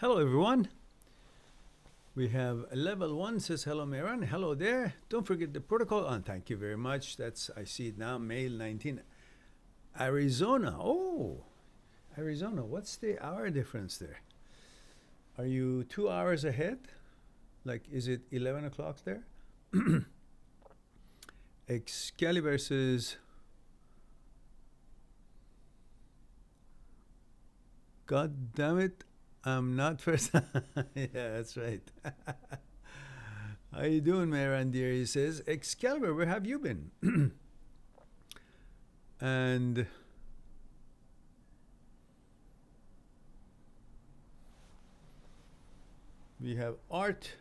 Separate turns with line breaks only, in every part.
Hello, everyone. We have level 1 says, hello, Meran. Hello there. Don't forget the protocol. Oh, thank you very much. I see it now. Male 19. Arizona. Oh, Arizona. What's the hour difference there? Are you 2 hours ahead? Like, is it 11 o'clock there? Excalibur says, God damn it, I'm not first. Yeah, that's right. How you doing, Meran dear? He says, Excalibur, where have you been? And we have Art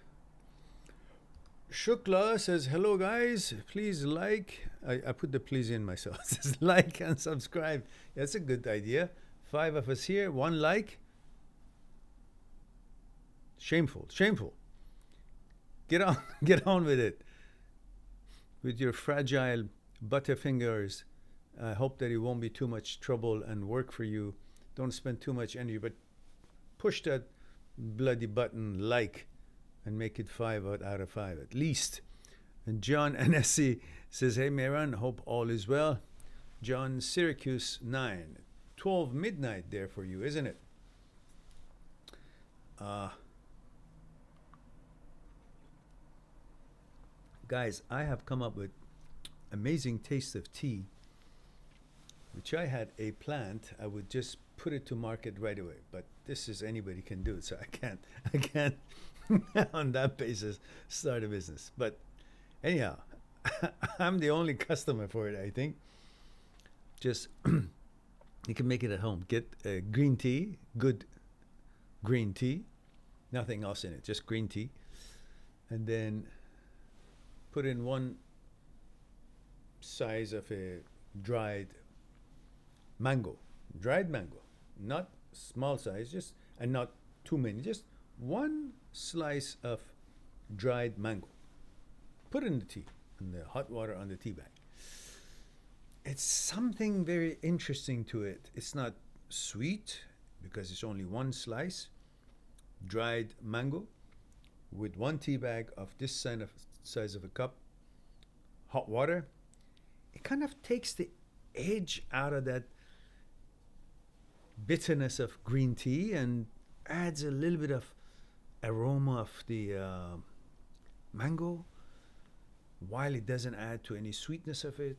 Shukla says, hello guys, please like. I put the please in myself. It says like and subscribe. That's a good idea. 5 of us here, 1 like. Shameful, shameful. Get on, get on with it. With your fragile butterfingers. I hope that it won't be too much trouble and work for you. Don't spend too much energy, but push that bloody button like and make it 5 out of 5 at least. And John NSC says, hey Meran, hope all is well. John Syracuse 9. 12 midnight there for you, isn't it? Guys, I have come up with amazing taste of tea, which I had a plant. I would just put it to market right away, but this is anybody can do it, so I can't on that basis start a business. But anyhow, I'm the only customer for it, I think. Just you can make it at home. Get green tea, good green tea, nothing else in it, just green tea, and then put in 1 size of a dried mango, not small size, just, and not too many, just 1 slice of dried mango. Put in the tea, in the hot water on the tea bag. It's something very interesting to it. It's not sweet because it's only 1 slice dried mango with 1 tea bag of this size of a cup, hot water. It kind of takes the edge out of that bitterness of green tea and adds a little bit of aroma of the mango, while it doesn't add to any sweetness of it.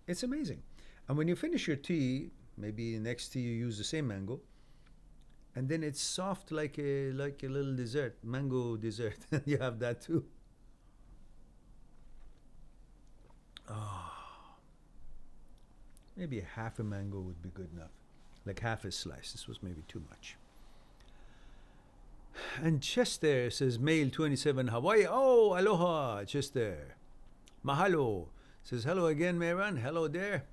It's amazing. And when you finish your tea, maybe next tea you use the same mango, and then it's soft like a little dessert, mango dessert. You have that too. Oh, maybe a half a mango would be good enough, like half a slice. This was maybe too much. And Chester says, male 27, Hawaii. Oh, aloha, Chester. Mahalo. Says, hello again, Meran. Hello there.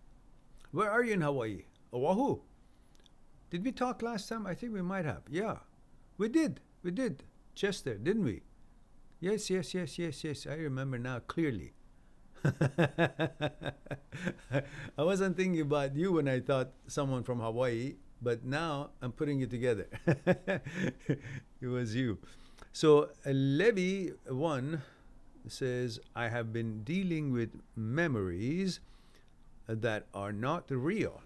Where are you in Hawaii? Oahu. Did we talk last time? I think we might have. Yeah, we did. We did. Chester, didn't we? Yes. I remember now clearly. I wasn't thinking about you when I thought someone from Hawaii, but now I'm putting it together. It was you. So Levy 1 says, I have been dealing with memories that are not real,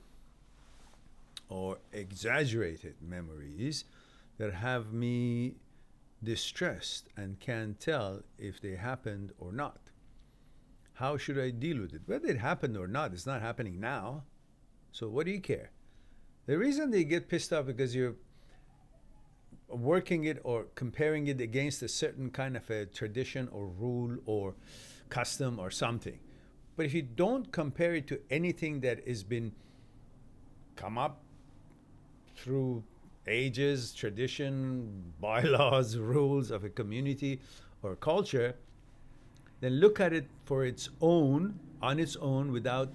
or exaggerated memories that have me distressed and can't tell if they happened or not. How should I deal with it? Whether it happened or not, it's not happening now. So what do you care? The reason they get pissed off because you're working it or comparing it against a certain kind of a tradition or rule or custom or something. But if you don't compare it to anything that has been come up through ages, tradition, bylaws, rules of a community or culture, then look at it for its own, on its own, without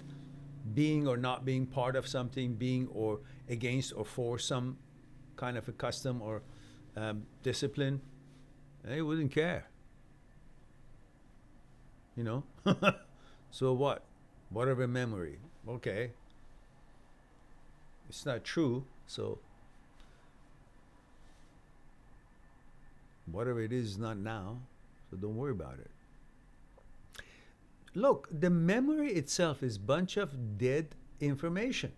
being or not being part of something, being or against or for some kind of a custom or discipline. They wouldn't care. You know? So what? Whatever memory. Okay. It's not true, so Whatever it is not now, so don't worry about it. Look, the memory itself is a bunch of dead information.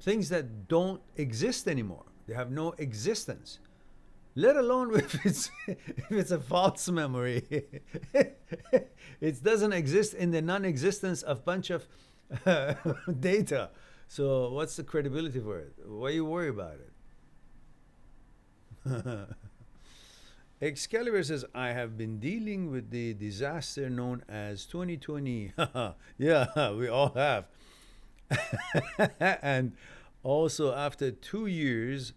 Things that don't exist anymore. They have no existence. Let alone if it's a false memory. It doesn't exist in the non-existence of bunch of data. So what's the credibility for it? Why you worry about it? Excalibur says, I have been dealing with the disaster known as 2020. Yeah, we all have. And also, after 2 years,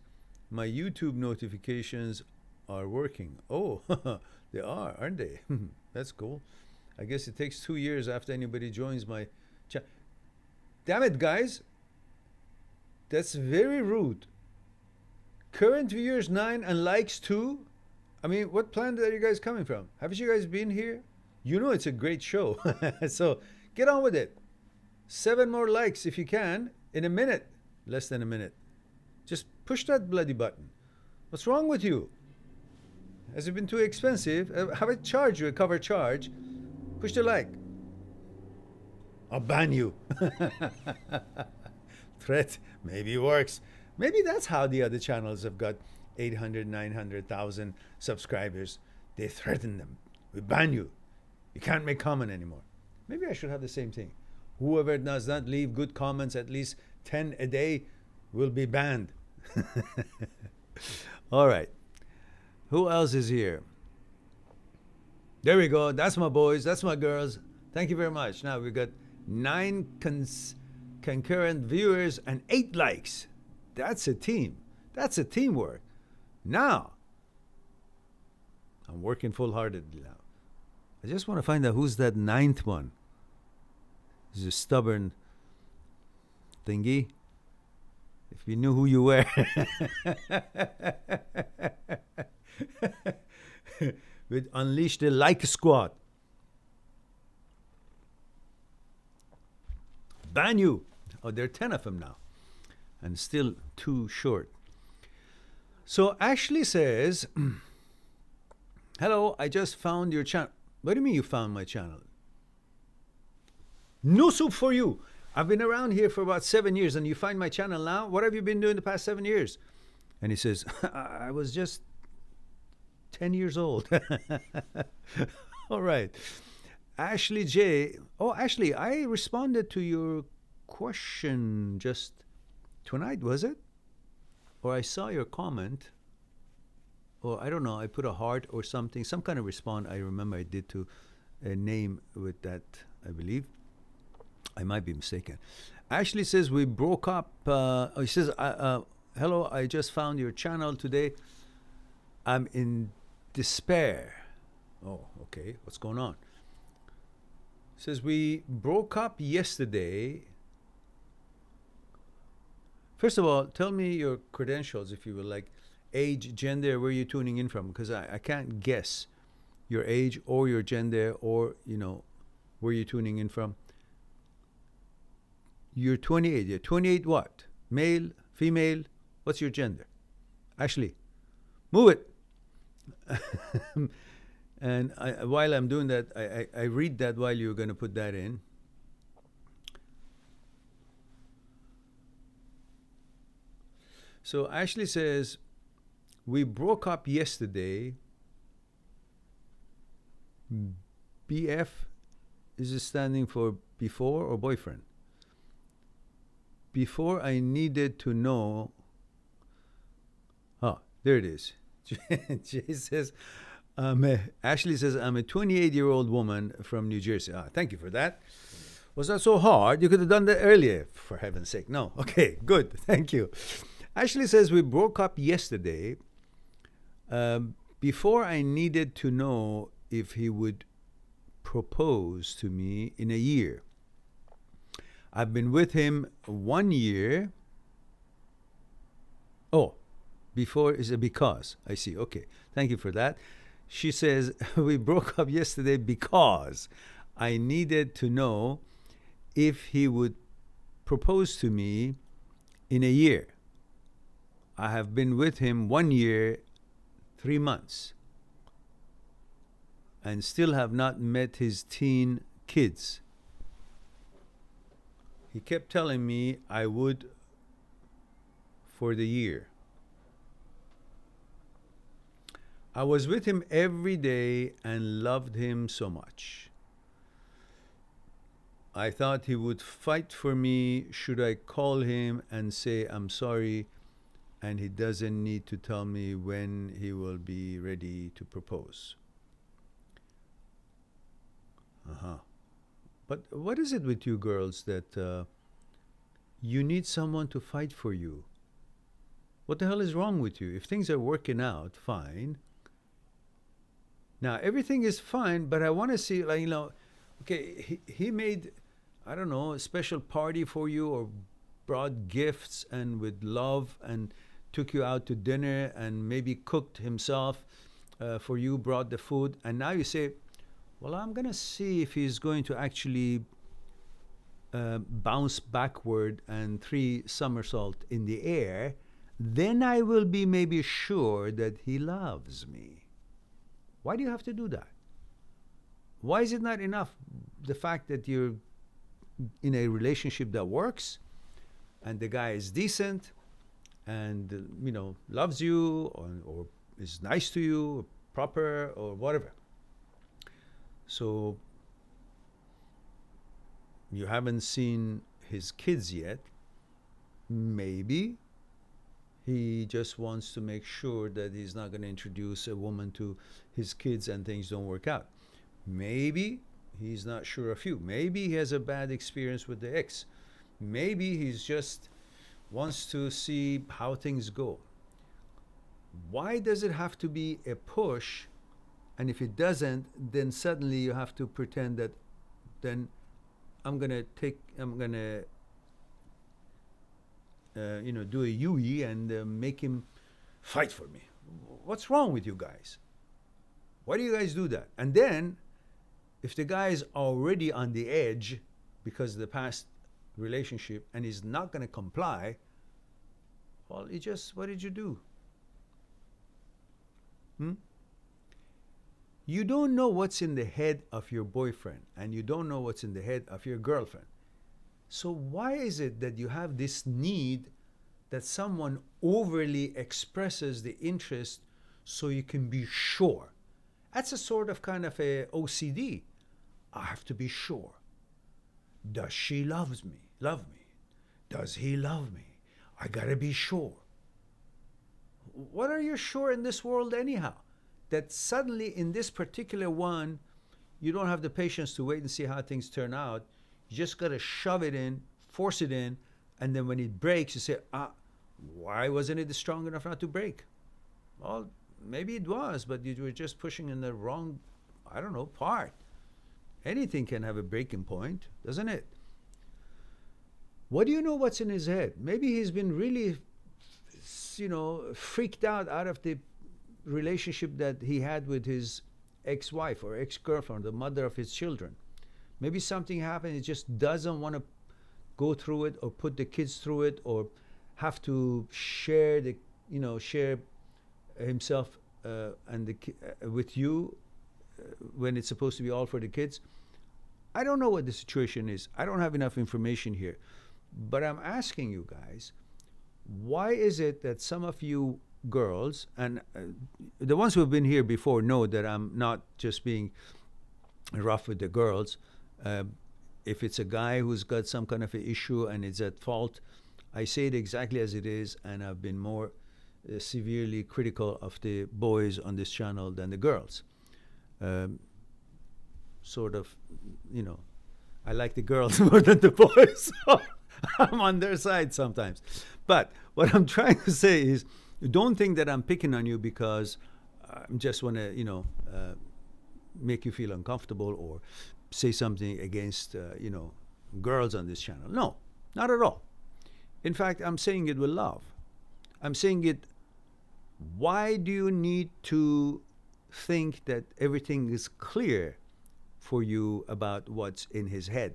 my YouTube notifications are working. Oh, they are, aren't they? That's cool. I guess it takes 2 years after anybody joins my channel. Damn it, guys. That's very rude. Current viewers 9 and likes 2. I mean, what planet are you guys coming from? Haven't you guys been here? You know it's a great show. So get on with it. 7 more likes if you can in a minute. Less than a minute. Just push that bloody button. What's wrong with you? Has it been too expensive? Have it charge you a cover charge. Push the like. I'll ban you. Threat maybe works. Maybe that's how the other channels have got 800, 900,000 subscribers. They threaten them. We ban you. You can't make comment anymore. Maybe I should have the same thing. Whoever does not leave good comments, at least 10 a day, will be banned. All right. Who else is here? There we go. That's my boys. That's my girls. Thank you very much. Now we've got 9 concurrent viewers and 8 likes. That's a team. That's a teamwork. Now, I'm working full-heartedly now. I just want to find out who's that 9th one. He's a stubborn thingy. If you knew who you were. We'd unleash the like squad. Ban you. Oh, there are 10 of them now. And still too short. So Ashley says, hello, I just found your channel. What do you mean you found my channel? No soup for you. I've been around here for about 7 years and you find my channel now? What have you been doing the past 7 years? And he says, I was just 10 years old. All right. Ashley J. Oh, Ashley, I responded to your question just tonight, was it? Or I saw your comment. Or I don't know, I put a heart or something. Some kind of response I remember I did to a name with that, I believe. I might be mistaken. Ashley says we broke up. He says, hello, I just found your channel today. I'm in despair. Oh, okay. What's going on? Says we broke up yesterday. First of all, tell me your credentials, if you will, like age, gender, where you're tuning in from, because I can't guess your age or your gender or, you know, where you're tuning in from. You're 28. You're 28 what? Male, female? What's your gender? Ashley, move it. And while I'm doing that, I read that while you're going to put that in. So Ashley says, we broke up yesterday. BF, is it standing for before or boyfriend? Before I needed to know. Oh, there it is. Jay says, Ashley says, I'm a 28-year-old woman from New Jersey. Thank you for that. Was that so hard? You could have done that earlier, for heaven's sake. No. Okay, good. Thank you. Ashley says, we broke up yesterday. Before I needed to know if he would propose to me in a year. I've been with him 1 year. Oh, before is a because. I see. Okay. Thank you for that. She says, we broke up yesterday because I needed to know if he would propose to me in a year. I have been with him 1 year. 3 months, and still have not met his teen kids. He kept telling me I would for the year. I was with him every day and loved him so much. I thought he would fight for me should I call him and say I'm sorry, and he doesn't need to tell me when he will be ready to propose. But what is it with you girls that you need someone to fight for you? What the hell is wrong with you? If things are working out, fine. Now, everything is fine, but I want to see, like, okay, he made, I don't know, a special party for you, or brought gifts and with love, and took you out to dinner, and maybe cooked himself for you, brought the food, and now you say, well, I'm going to see if he's going to actually bounce backward and 3 somersault in the air, then I will be maybe sure that he loves me. Why do you have to do that? Why is it not enough the fact that you're in a relationship that works, and the guy is decent, and loves you, or is nice to you, or proper, or whatever? So you haven't seen his kids yet. Maybe he just wants to make sure that he's not going to introduce a woman to his kids and things don't work out. Maybe he's not sure of you. Maybe he has a bad experience with the ex. Maybe he's just wants to see how things go. Why does it have to be a push? And if it doesn't, then suddenly you have to pretend that then I'm going to do a Yui and make him fight for me. What's wrong with you guys? Why do you guys do that? And then, if the guy is already on the edge because of the past relationship and he's not going to comply, well, what did you do? You don't know what's in the head of your boyfriend, and you don't know what's in the head of your girlfriend. So why is it that you have this need that someone overly expresses the interest so you can be sure? That's a sort of kind of a OCD. I have to be sure. Does she love me? Does he love me? I gotta be sure. What are you sure in this world anyhow? That suddenly in this particular one, you don't have the patience to wait and see how things turn out. You just got to shove it in, force it in, and then when it breaks, you say, why wasn't it strong enough not to break? Well, maybe it was, but you were just pushing in the wrong, part. Anything can have a breaking point, doesn't it? What do you know what's in his head? Maybe he's been really, freaked out of the relationship that he had with his ex-wife or ex-girlfriend, the mother of his children. Maybe something happened. He just doesn't want to go through it or put the kids through it or have to share himself with you when it's supposed to be all for the kids. I don't know what the situation is. I don't have enough information here. But I'm asking you guys, why is it that some of you girls, and the ones who have been here before know that I'm not just being rough with the girls. If it's a guy who's got some kind of an issue and is at fault, I say it exactly as it is, and I've been more severely critical of the boys on this channel than the girls. I like the girls more than the boys. So I'm on their side sometimes. But what I'm trying to say is, don't think that I'm picking on you because I just want to, make you feel uncomfortable or say something against, girls on this channel. No, not at all. In fact, I'm saying it with love. I'm saying it, why do you need to think that everything is clear for you about what's in his head?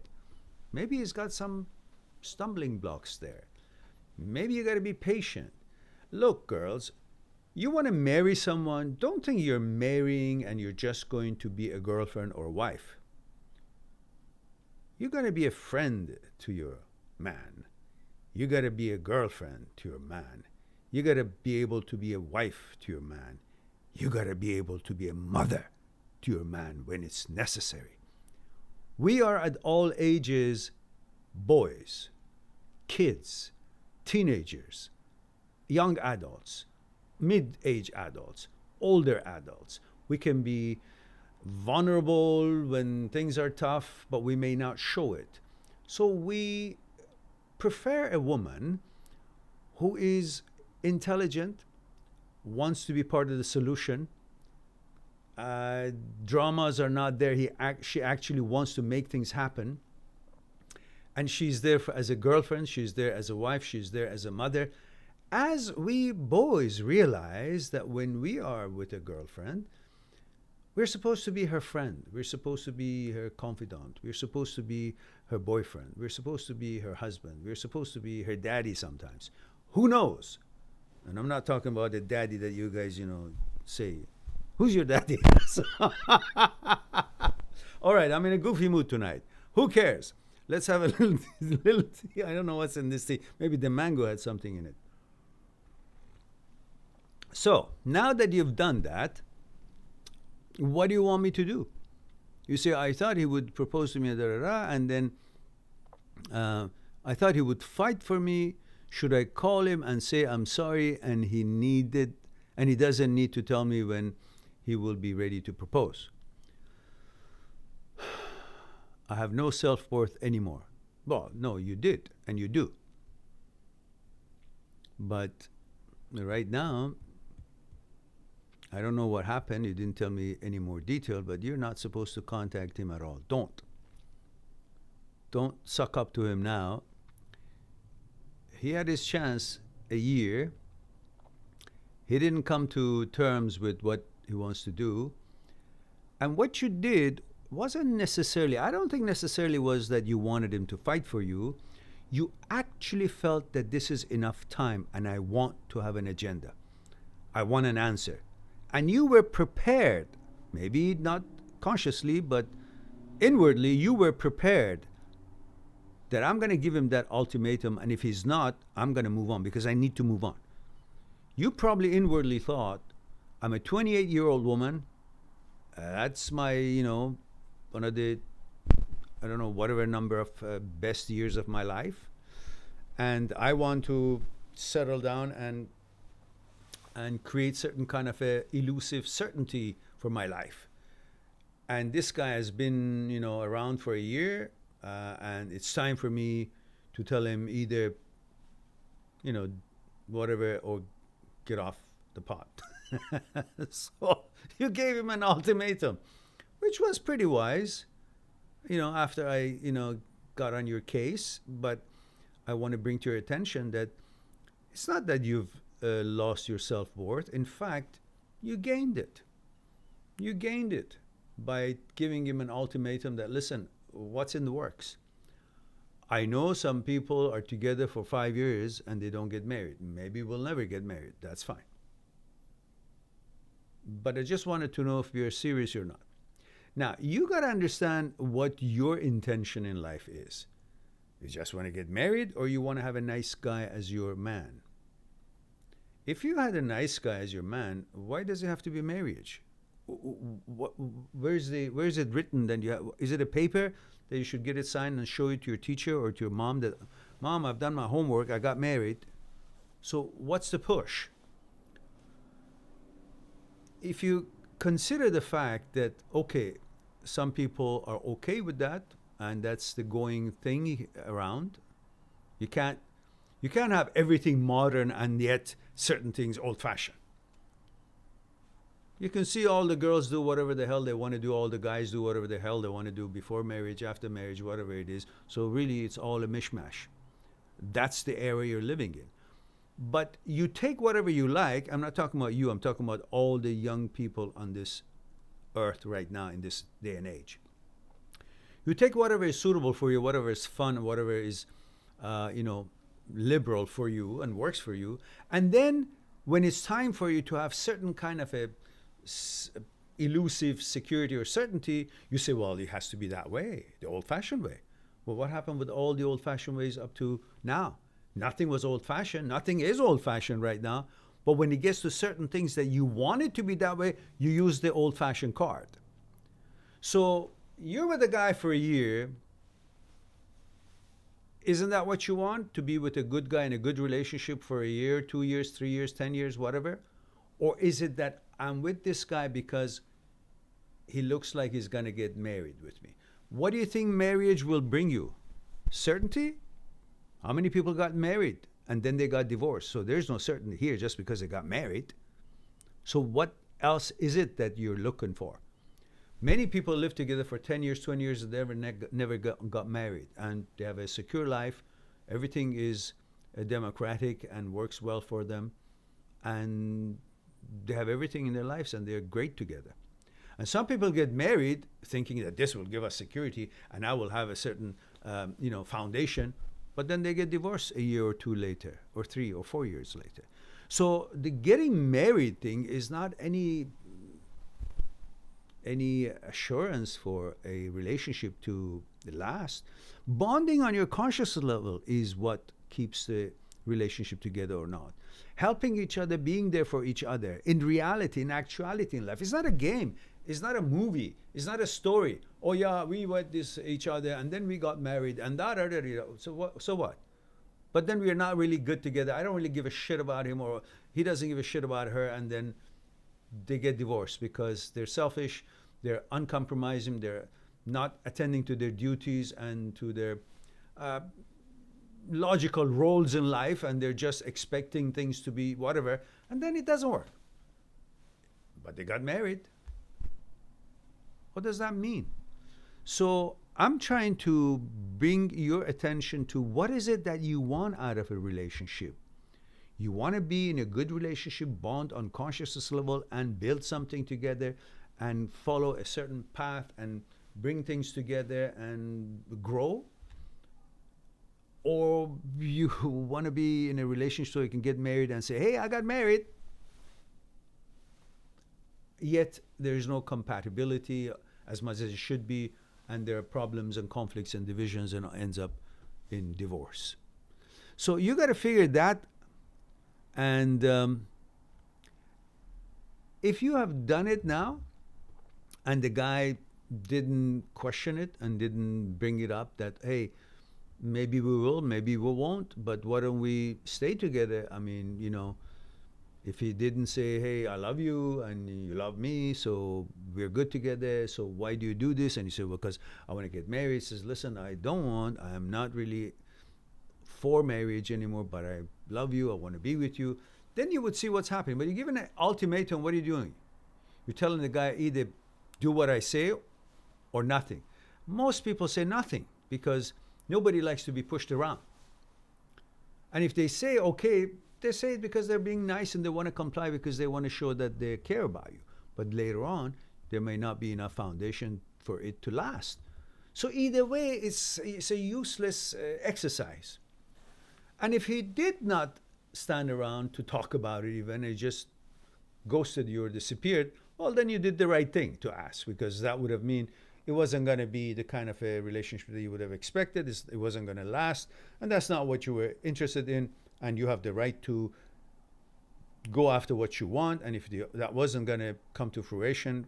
Maybe he's got some stumbling blocks there. Maybe you got to be patient. Look, girls, You want to marry someone, don't think you're marrying and you're just going to be a girlfriend or wife. You're going to be a friend to your man. You got to be a girlfriend to your man. You got to be able to be a wife to your man. You got to be able to be a mother to your man when it's necessary. We are at all ages boys, kids, teenagers, young adults, mid-age adults, older adults. We can be vulnerable when things are tough, but we may not show it. So we prefer a woman who is intelligent, wants to be part of the solution. Dramas are not there. She actually wants to make things happen. And she's there as a girlfriend, she's there as a wife, she's there as a mother. As we boys realize that when we are with a girlfriend, we're supposed to be her friend. We're supposed to be her confidant. We're supposed to be her boyfriend. We're supposed to be her husband. We're supposed to be her daddy sometimes. Who knows? And I'm not talking about the daddy that you guys, say. Who's your daddy? All right, I'm in a goofy mood tonight. Who cares? Let's have a little tea. I don't know what's in this tea. Maybe the mango had something in it. So, now that you've done that, what do you want me to do? You say, I thought he would propose to me, and then I thought he would fight for me. Should I call him and say I'm sorry and he doesn't need to tell me when he will be ready to propose? I have no self-worth anymore. Well, no, you did, and you do. But right now, I don't know what happened. You didn't tell me any more detail, but you're not supposed to contact him at all. Don't suck up to him now. He had his chance a year. He didn't come to terms with what he wants to do. And what you did wasn't necessarily, I don't think necessarily was that you wanted him to fight for you. You actually felt that this is enough time and I want to have an agenda. I want an answer. And you were prepared, maybe not consciously, but inwardly, you were prepared that I'm going to give him that ultimatum, and if he's not, I'm going to move on because I need to move on. You probably inwardly thought, I'm a 28-year-old woman. That's my, one of the, I don't know, whatever number of best years of my life. And I want to settle down and create certain kind of a elusive certainty for my life. And this guy has been, around for a year, and it's time for me to tell him either, whatever, or get off the pot. So you gave him an ultimatum, which was pretty wise, after I, got on your case. But I want to bring to your attention that it's not that you've lost your self-worth. In fact, you gained it. You gained it by giving him an ultimatum that, listen, what's in the works? I know some people are together for 5 years and they don't get married. Maybe we'll never get married. That's fine. But I just wanted to know if you're serious or not. Now, you got to understand what your intention in life is. You just want to get married, or you want to have a nice guy as your man? If you had a nice guy as your man, why does it have to be marriage? Where is it written that you have? Is it a paper that you should get it signed and show it to your teacher or to your mom that, Mom, I've done my homework, I got married. So what's the push? If you consider the fact that, okay, some people are okay with that, and that's the going thing around. You can't have everything modern and yet certain things old-fashioned. You can see all the girls do whatever the hell they want to do, all the guys do whatever the hell they want to do before marriage, after marriage, whatever it is. So really, it's all a mishmash. That's the area you're living in. But you take whatever you like. I'm not talking about you. I'm talking about all the young people on this earth right now in this day and age. You take whatever is suitable for you, whatever is fun, whatever is, liberal for you and works for you, and then when it's time for you to have certain kind of elusive security or certainty, you say, well, it has to be that way, the old-fashioned way. Well, what happened with all the old-fashioned ways up to now? Nothing was old-fashioned. Nothing is old-fashioned right now. But when it gets to certain things that you want it to be that way, you use the old-fashioned card. So you're with a guy for a year. Isn't that what you want? To be with a good guy in a good relationship for a year, 2 years, 3 years, 10 years, whatever? Or is it that I'm with this guy because he looks like he's going to get married with me? What do you think marriage will bring you? Certainty? How many people got married and then they got divorced? So there's no certainty here just because they got married. So what else is it that you're looking for? Many people live together for 10 years, 20 years, and they never got married. And they have a secure life. Everything is democratic and works well for them. And they have everything in their lives and they're great together. And some people get married thinking that this will give us security and I will have a certain foundation. But then they get divorced a year or two later, or 3 or 4 years later. So the getting married thing is not any assurance for a relationship to last. Bonding on your conscious level is what keeps the relationship together or not. Helping each other, being there for each other in reality, in actuality in life. It's not a game. It's not a movie. It's not a story. Oh yeah, we went this each other and then we got married and so what? But then we are not really good together. I don't really give a shit about him or he doesn't give a shit about her, and then they get divorced because they're selfish, they're uncompromising, they're not attending to their duties and to their logical roles in life, and they're just expecting things to be whatever, and then it doesn't work. But they got married. What does that mean? So I'm trying to bring your attention to what is it that you want out of a relationship. You want to be in a good relationship, bond on consciousness level and build something together and follow a certain path and bring things together and grow? Or you want to be in a relationship so you can get married and say, hey, I got married. Yet there is no compatibility as much as it should be, and there are problems and conflicts and divisions, and it ends up in divorce. So you got to figure that. And if you have done it now, and the guy didn't question it and didn't bring it up that, hey, maybe we will, maybe we won't, but why don't we stay together? I mean, if he didn't say, hey, I love you and you love me, so we're good together, so why do you do this? And you say, well, because I want to get married. He says, listen, I'm not really for marriage anymore, but I love you, I want to be with you. Then you would see what's happening. But you're giving an ultimatum, what are you doing? You're telling the guy either do what I say or nothing. Most people say nothing because nobody likes to be pushed around. And if they say, okay, they say it because they're being nice and they want to comply because they want to show that they care about you. But later on, there may not be enough foundation for it to last. So either way, it's a useless exercise. And if he did not stand around to talk about it even, he just ghosted you or disappeared, well, then you did the right thing to ask, because that would have mean it wasn't going to be the kind of a relationship that you would have expected. It wasn't going to last, and that's not what you were interested in. And you have the right to go after what you want. And if that wasn't going to come to fruition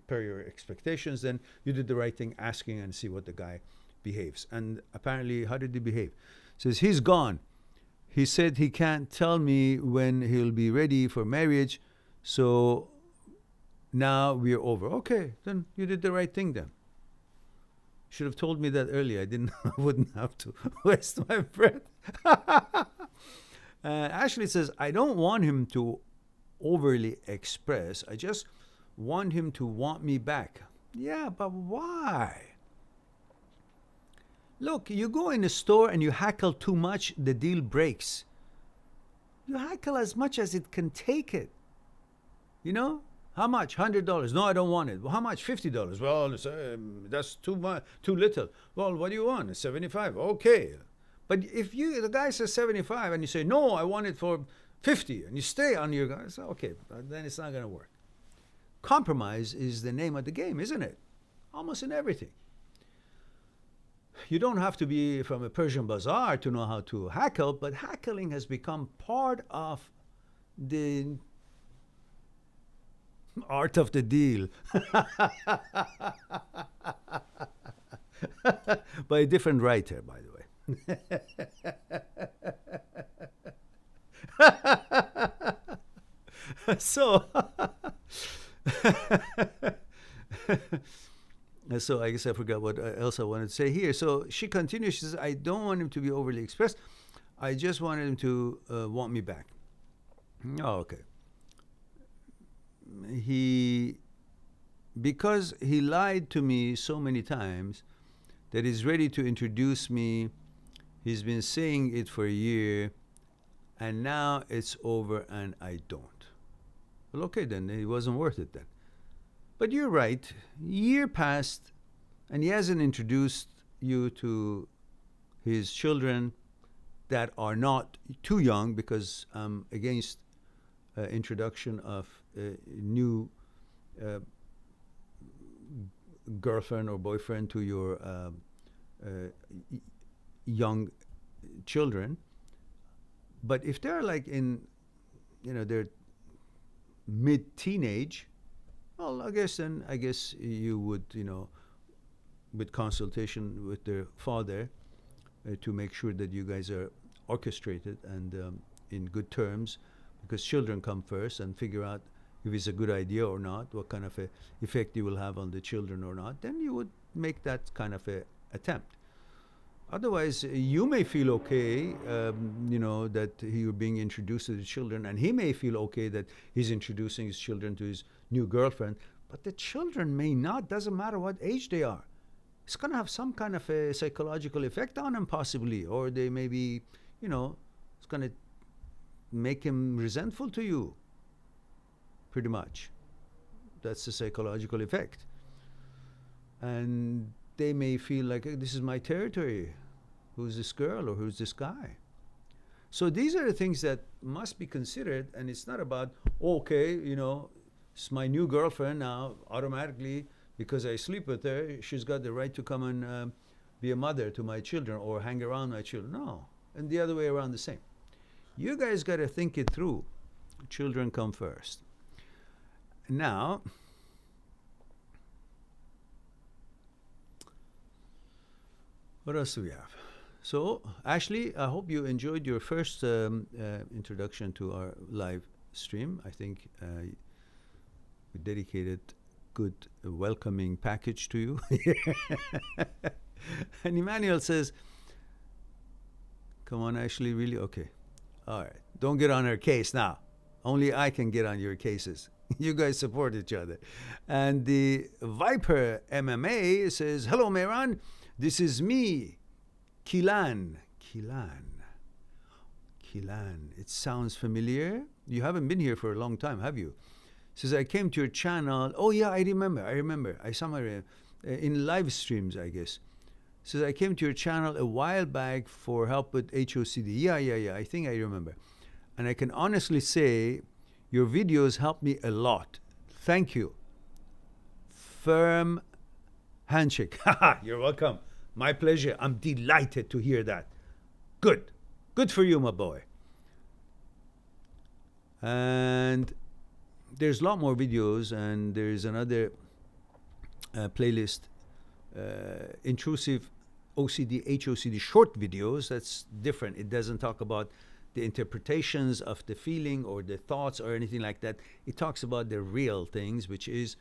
per your expectations, then you did the right thing asking and see what the guy behaves. And apparently, how did he behave? Says, he's gone. He said he can't tell me when he'll be ready for marriage. So now we're over. Okay, then you did the right thing then. Should have told me that earlier. I wouldn't have to waste my breath. Ashley says, I don't want him to overly express. I just want him to want me back. Yeah, but why? Look, you go in a store and you hackle too much, the deal breaks. You hackle as much as it can take it. How much? $100. No, I don't want it. Well, how much? $50. Well, that's too much, too little. Well, what do you want? $75. Okay. But if the guy says 75 and you say, no, I want it for 50, and you stay on your guard. So, okay, then it's not going to work. Compromise is the name of the game, isn't it? Almost in everything. You don't have to be from a Persian bazaar to know how to hackle, but hackling has become part of the art of the deal. By a different writer, by the way. So, so I guess I forgot what else I wanted to say here. So she continues. She says, I don't want him to be overly expressed. I just wanted him to want me back. Oh, okay. Because he lied to me so many times that he's ready to introduce me. He's been saying it for a year, and now it's over and I don't. Well, okay, then it wasn't worth it then. But you're right. Year passed, and he hasn't introduced you to his children that are not too young, because I'm against introduction of new girlfriend or boyfriend to your young children. But if they're like in, they're mid-teenage, well, I guess you would, with consultation with their father, to make sure that you guys are orchestrated and in good terms, because children come first, and figure out if it's a good idea or not, what kind of a effect you will have on the children or not, then you would make that kind of a attempt. Otherwise, you may feel okay, that you're being introduced to the children, and he may feel okay that he's introducing his children to his new girlfriend, but the children may not. Doesn't matter what age they are. It's going to have some kind of a psychological effect on them, possibly, or they may be, it's going to make him resentful to you, pretty much. That's the psychological effect. And they may feel like, hey, this is my territory. Who's this girl or who's this guy? So these are the things that must be considered, and it's not about, okay, it's my new girlfriend now, automatically, because I sleep with her, she's got the right to come and be a mother to my children or hang around my children. No. And the other way around, the same. You guys got to think it through. Children come first. Now, what else do we have? So, Ashley, I hope you enjoyed your first introduction to our live stream. I think we dedicated good welcoming package to you. And Emmanuel says, come on, Ashley, really? Okay. All right. Don't get on her case now. Only I can get on your cases. You guys support each other. And the Viper MMA says, hello, Mehran. This is me, Kilan. It sounds familiar. You haven't been here for a long time, have you? Says, I came to your channel. Oh, yeah, I remember. I somewhere in live streams, I guess. Says, I came to your channel a while back for help with HOCD. Yeah. I think I remember. And I can honestly say your videos helped me a lot. Thank you. Firm handshake. You're welcome. My pleasure. I'm delighted to hear that. Good. Good for you, my boy. And there's a lot more videos, and there's another playlist, Intrusive OCD, HOCD short videos. That's different. It doesn't talk about the interpretations of the feeling or the thoughts or anything like that. It talks about the real things, which is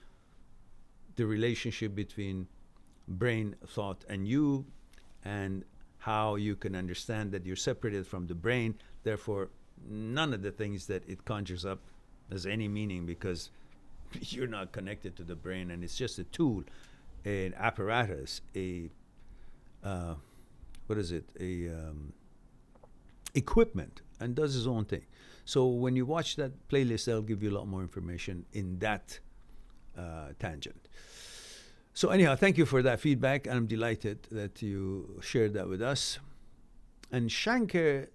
the relationship between brain, thought, and you, and how you can understand that you're separated from the brain. Therefore, none of the things that it conjures up has any meaning, because you're not connected to the brain, and it's just a tool, an apparatus, equipment, and does its own thing. So when you watch that playlist, that'll give you a lot more information in that tangent. So anyhow, thank you for that feedback. I'm delighted that you shared that with us. And Shankar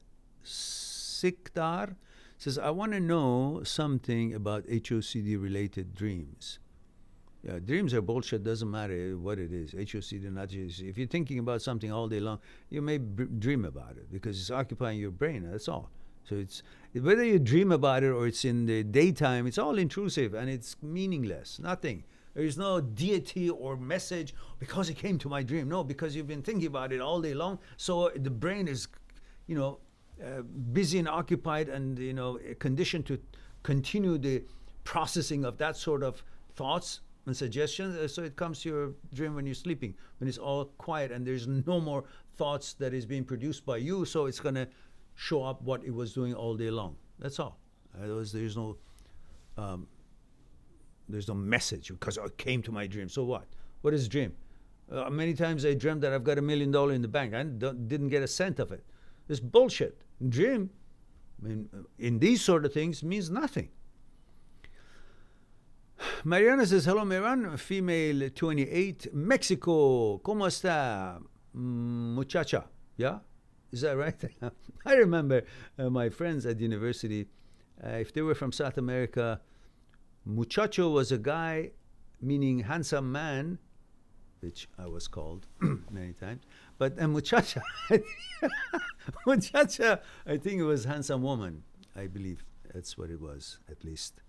Sikdar Says, I want to know something about HOCD related dreams. Yeah, dreams are bullshit. Doesn't matter what it is. HOCD, not HOCD. If you're thinking about something all day long, you may dream about it because it's occupying your brain. That's all. So it's whether you dream about it or it's in the daytime, it's all intrusive and it's meaningless. Nothing. There is no deity or message because it came to my dream. No, because you've been thinking about it all day long. So the brain is, busy and occupied and conditioned to continue the processing of that sort of thoughts and suggestions. So it comes to your dream when you're sleeping, when it's all quiet and there's no more thoughts that is being produced by you. So it's going to show up what it was doing all day long. That's all. There's no message because it came to my dream. So what? What is dream? Many times I dreamt that I've got $1 million in the bank. I didn't get a cent of it. It's bullshit. Dream, in these sort of things, means nothing. Mariana says, hello, Miran, female 28, Mexico. ¿Cómo está, muchacha? Yeah? Is that right? I remember my friends at university, if they were from South America, muchacho was a guy, meaning handsome man, which I was called many times. But muchacha, muchacha, I think it was handsome woman. I believe that's what it was, at least.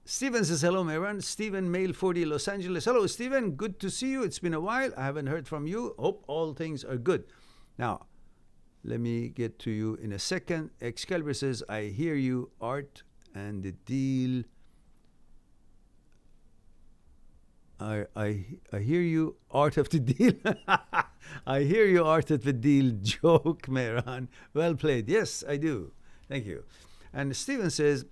Steven says, hello, Meran. Steven, male 40, Los Angeles. Hello, Steven. Good to see you. It's been a while. I haven't heard from you. Hope all things are good. Now, let me get to you in a second. Excalibur says, I hear you, Art, and the deal. I hear you, Art of the Deal. I hear you, Art of the Deal joke, Meran. Well played. Yes, I do. Thank you. And Steven says,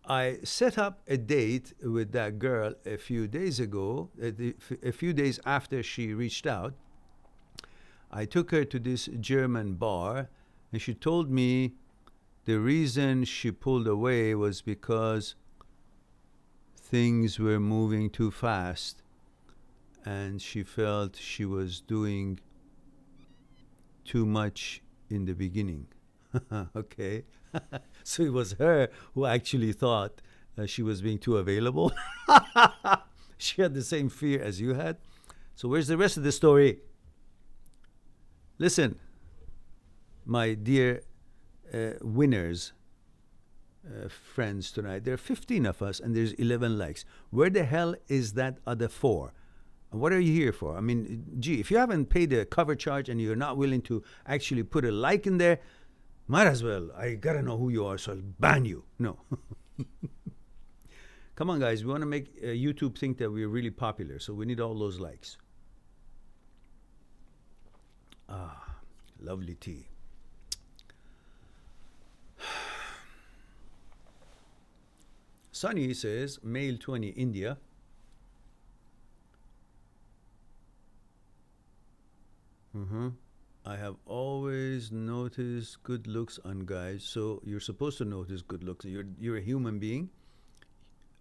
I set up a date with that girl a few days ago, a few days after she reached out. I took her to this German bar, and she told me the reason she pulled away was because things were moving too fast, and she felt she was doing too much in the beginning. Okay. So it was her who actually thought she was being too available. She had the same fear as you had. So where's the rest of the story? Listen, my dear winners, friends tonight, there are 15 of us and there's 11 likes. Where the hell is that other 4? And what are you here for? I mean, gee, if you haven't paid a cover charge and you're not willing to actually put a like in there, might as well. I gotta know who you are, so I'll ban you. No. Come on, guys. We want to make YouTube think that we're really popular, so we need all those likes. Ah, lovely tea. Sunny says, male 20, India. I have always noticed good looks on guys. So you're supposed to notice good looks. You're a human being,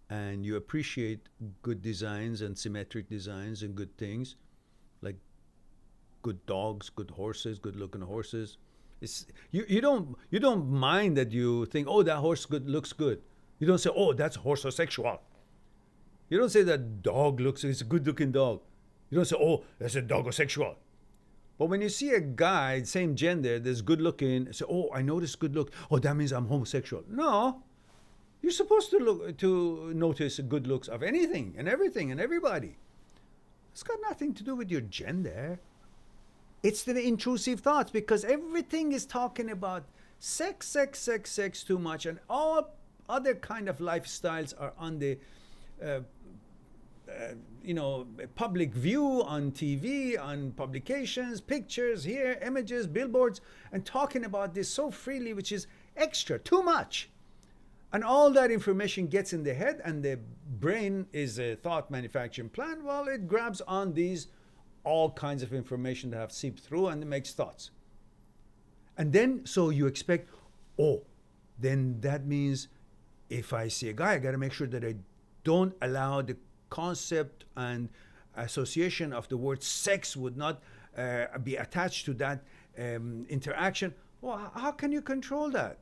and you appreciate good designs and symmetric designs and good things, like good dogs, good horses, good looking horses. It's you don't mind that you think, oh, that horse looks good. You don't say, oh, that's homosexual. You don't say that dog it's a good looking dog. You don't say, oh, that's a dogosexual. But when you see a guy, same gender, that's good looking, say, oh, I noticed good look. Oh, that means I'm homosexual. No. You're supposed to notice good looks of anything and everything and everybody. It's got nothing to do with your gender. It's the intrusive thoughts, because everything is talking about sex too much, and all other kind of lifestyles are on the public view, on TV, on publications, pictures here, images, billboards, and talking about this so freely, which is extra, too much. And all that information gets in the head, and the brain is a thought manufacturing plant. Well, it grabs on these all kinds of information that have seeped through, and it makes thoughts. And then, so you expect, oh, then that means if I see a guy, I got to make sure that I don't allow the concept and association of the word sex would not be attached to that interaction. Well, how can you control that?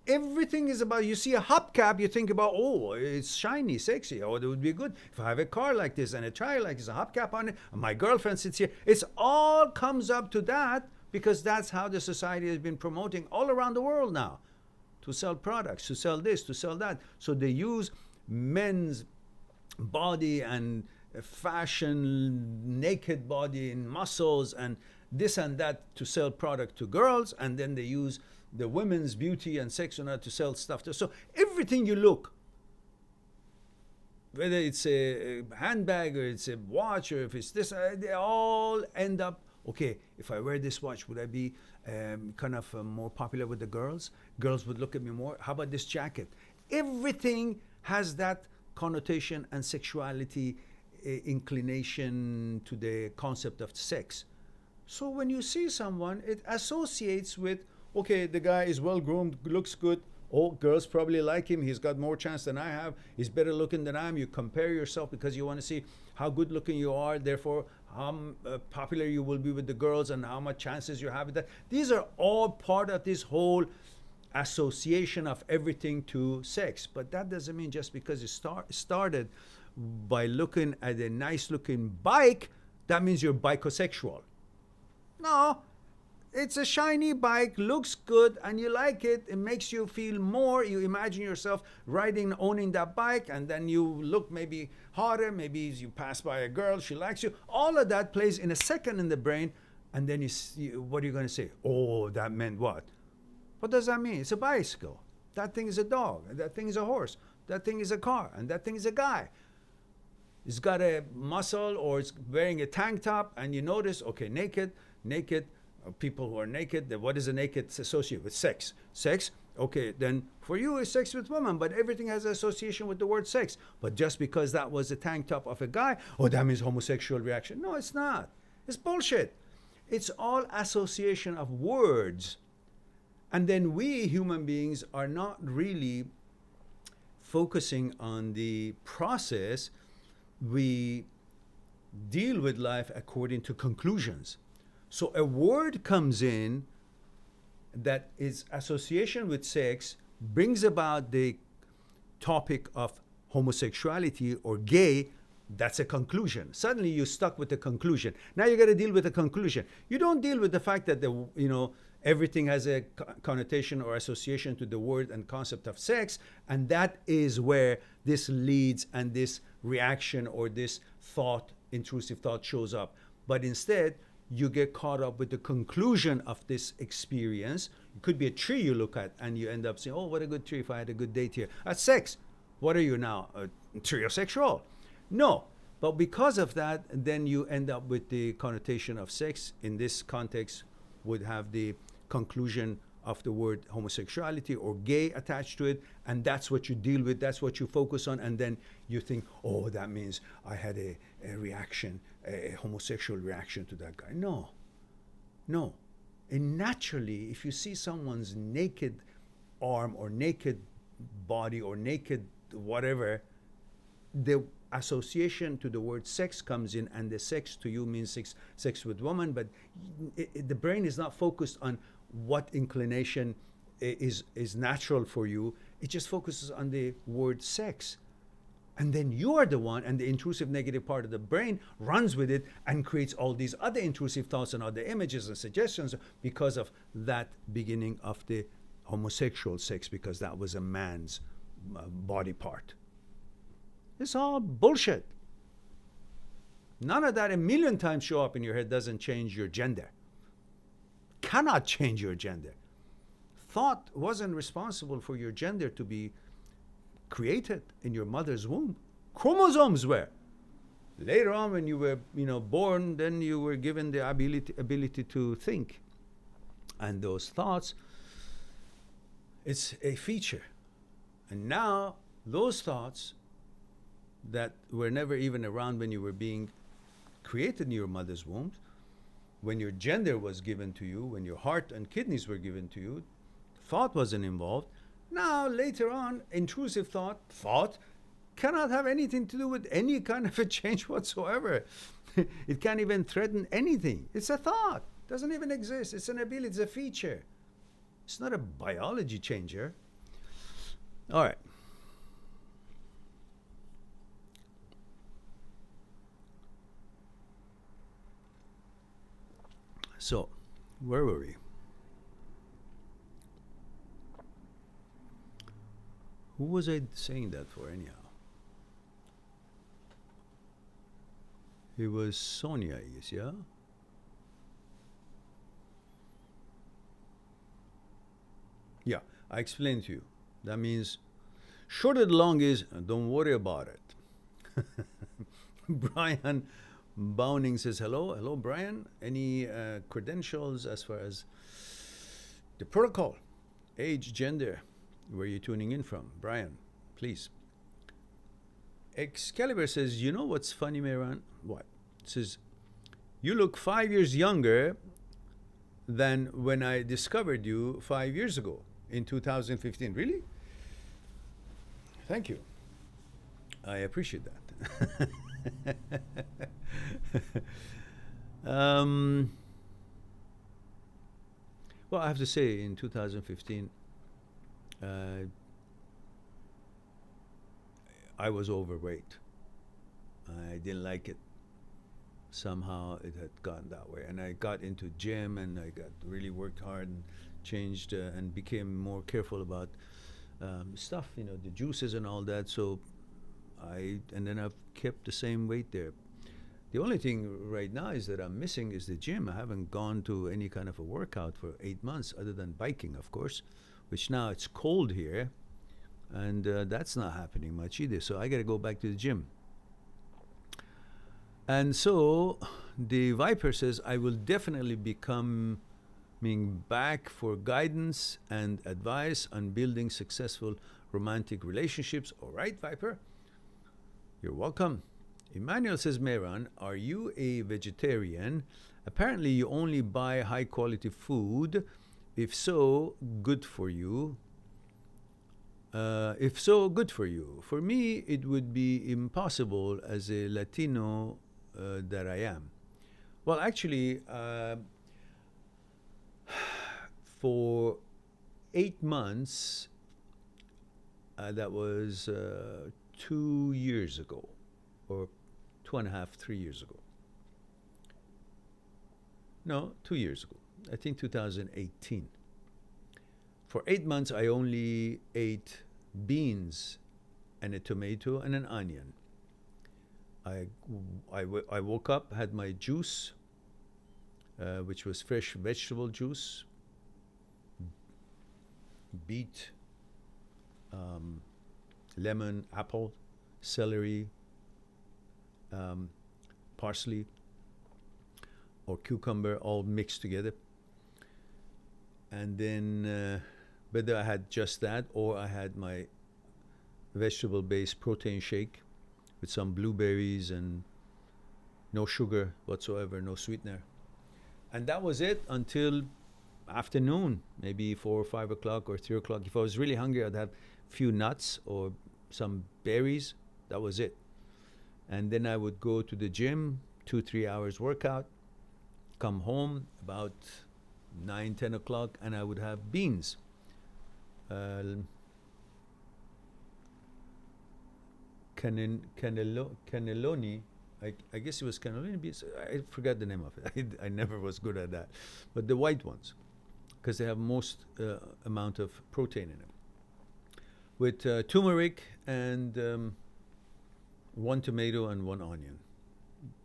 Everything is about, you see a hubcap, you think about, oh, it's shiny, sexy. Oh, it would be good if I have a car like this and a tire like this, a hubcap on it, and my girlfriend sits here. It's all comes up to that because that's how the society has been promoting all around the world now, to sell products, to sell this, to sell that. So they use men's body and fashion, naked body and muscles and this and that to sell product to girls, and then they use the women's beauty and sex and that to sell stuff. So everything you look, whether it's a handbag or it's a watch or if it's this, they all end up, okay, if I wear this watch, would I be kind of more popular with the girls? Girls would look at me more. How about this jacket? Everything has that connotation and sexuality inclination to the concept of sex. So when you see someone, it associates with, okay, the guy is well groomed, looks good. Oh, girls probably like him. He's got more chance than I have. He's better looking than I am. You compare yourself because you want to see how good looking you are. Therefore, how popular you will be with the girls and how much chances you have with that. These are all part of this whole association of everything to sex. But that doesn't mean just because it started by looking at a nice looking bike, that means you're bikosexual. No. It's a shiny bike, looks good, and you like it. It makes you feel more. You imagine yourself riding, owning that bike, and then you look maybe hotter. Maybe you pass by a girl, she likes you. All of that plays in a second in the brain, and then what are you going to say? Oh, that meant what? What does that mean? It's a bicycle. That thing is a dog. And that thing is a horse. That thing is a car. And that thing is a guy. It's got a muscle, or it's wearing a tank top, and you notice, okay, naked. People who are naked, what is a naked associated with? Sex. Sex, okay, then for you it's sex with women, but everything has an association with the word sex. But just because that was a tank top of a guy, oh, that means homosexual reaction. No, it's not. It's bullshit. It's all association of words. And then we human beings are not really focusing on the process. We deal with life according to conclusions. So a word comes in that is association with sex, brings about the topic of homosexuality or gay. That's a conclusion. Suddenly you're stuck with the conclusion. Now you got to deal with the conclusion. You don't deal with the fact that everything has a connotation or association to the word and concept of sex, and that is where this leads and this reaction or this thought, intrusive thought, shows up. But instead, you get caught up with the conclusion of this experience. It could be a tree you look at and you end up saying, oh, what a good tree if I had a good date here. That's sex. What are you now? Heterosexual? No. But because of that, then you end up with the connotation of sex. In this context, would have the conclusion of the word homosexuality or gay attached to it, and that's what you deal with, that's what you focus on, and then you think, oh, that means I had a reaction, a homosexual reaction to that guy. No. And naturally, if you see someone's naked arm or naked body or naked whatever, the association to the word sex comes in, and the sex to you means sex with woman, but the brain is not focused on what inclination is natural for you. It just focuses on the word sex. And then you are the one, and the intrusive negative part of the brain runs with it and creates all these other intrusive thoughts and other images and suggestions because of that beginning of the homosexual sex, because that was a man's body part. It's all bullshit. None of that a million times show up in your head doesn't change your gender. Cannot change your gender. Thought wasn't responsible for your gender to be created in your mother's womb. Chromosomes were. Later on, when you were, born, then you were given the ability to think. And those thoughts, it's a feature. And now, those thoughts that were never even around when you were being created in your mother's womb, when your gender was given to you, when your heart and kidneys were given to you, thought wasn't involved. Now, later on, intrusive thought cannot have anything to do with any kind of a change whatsoever. It can't even threaten anything. It's a thought. It doesn't even exist. It's an ability. It's a feature. It's not a biology changer. All right. So, where were we? Who was I saying that for, anyhow? It was Sonia, I guess, yeah? Yeah, I explained to you. That means, short and long is, don't worry about it. Brian Bowning says, hello. Hello, Brian. Any credentials as far as the protocol? Age, gender, where you tuning in from? Brian, please. Excalibur says, you know what's funny, Mehran? What? It says, you look 5 years younger than when I discovered you 5 years ago in 2015. Really? Thank you. I appreciate that. Well, I have to say, in 2015, I was overweight. I didn't like it. Somehow it had gone that way. And I got into gym and I got really worked hard and changed and became more careful about stuff, the juices and all that. So and then I've kept the same weight there. The only thing right now is that I'm missing is the gym. I haven't gone to any kind of a workout for 8 months, other than biking, of course, which now it's cold here, and that's not happening much either. So I got to go back to the gym. And so the Viper says, I will definitely be coming back for guidance and advice on building successful romantic relationships. All right, Viper. You're welcome. Emmanuel says, Mehran, are you a vegetarian? Apparently you only buy high quality food. If so, good for you. Good for you. For me, it would be impossible as a Latino that I am. Well, actually, for 8 months, that was 2 years ago, or 2.5, 3 years ago. No, 2 years ago. I think 2018. For 8 months, I only ate beans and a tomato and an onion. I woke up, had my juice, which was fresh vegetable juice, beet, lemon, apple, celery, parsley, or cucumber, all mixed together. And then whether I had just that or I had my vegetable-based protein shake with some blueberries and no sugar whatsoever, no sweetener. And that was it until afternoon, maybe 4 or 5 o'clock or 3 o'clock. If I was really hungry, I'd have a few nuts or some berries. That was it. And then I would go to the gym, 2-3 hours workout, come home about 9, 10 o'clock, and I would have beans. Cannelloni, I guess it was cannelloni beans. I forgot the name of it. I never was good at that. But the white ones, because they have most amount of protein in them. With turmeric and 1 tomato and 1 onion.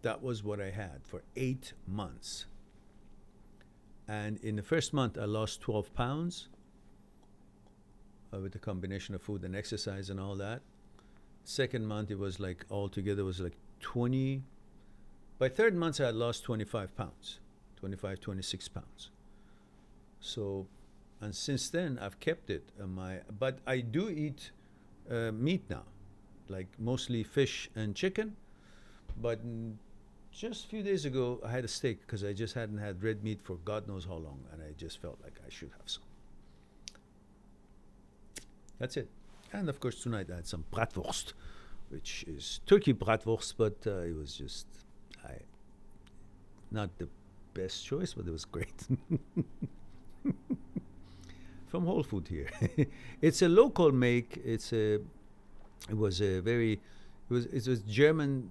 That was what I had for 8 months. And in the first month, I lost 12 pounds with the combination of food and exercise and all that. Second month, it was like altogether was like 20. By third month, I had lost 25 pounds, 25, 26 pounds. So, and since then, I've kept it. But I do eat meat now, like mostly fish and chicken. But just a few days ago, I had a steak because I just hadn't had red meat for God knows how long, and I just felt like I should have some. That's it. And of course, tonight I had some bratwurst, which is turkey bratwurst, but it was just not the best choice, but it was great. from Whole Food here. It's a local make. It was a very, it was German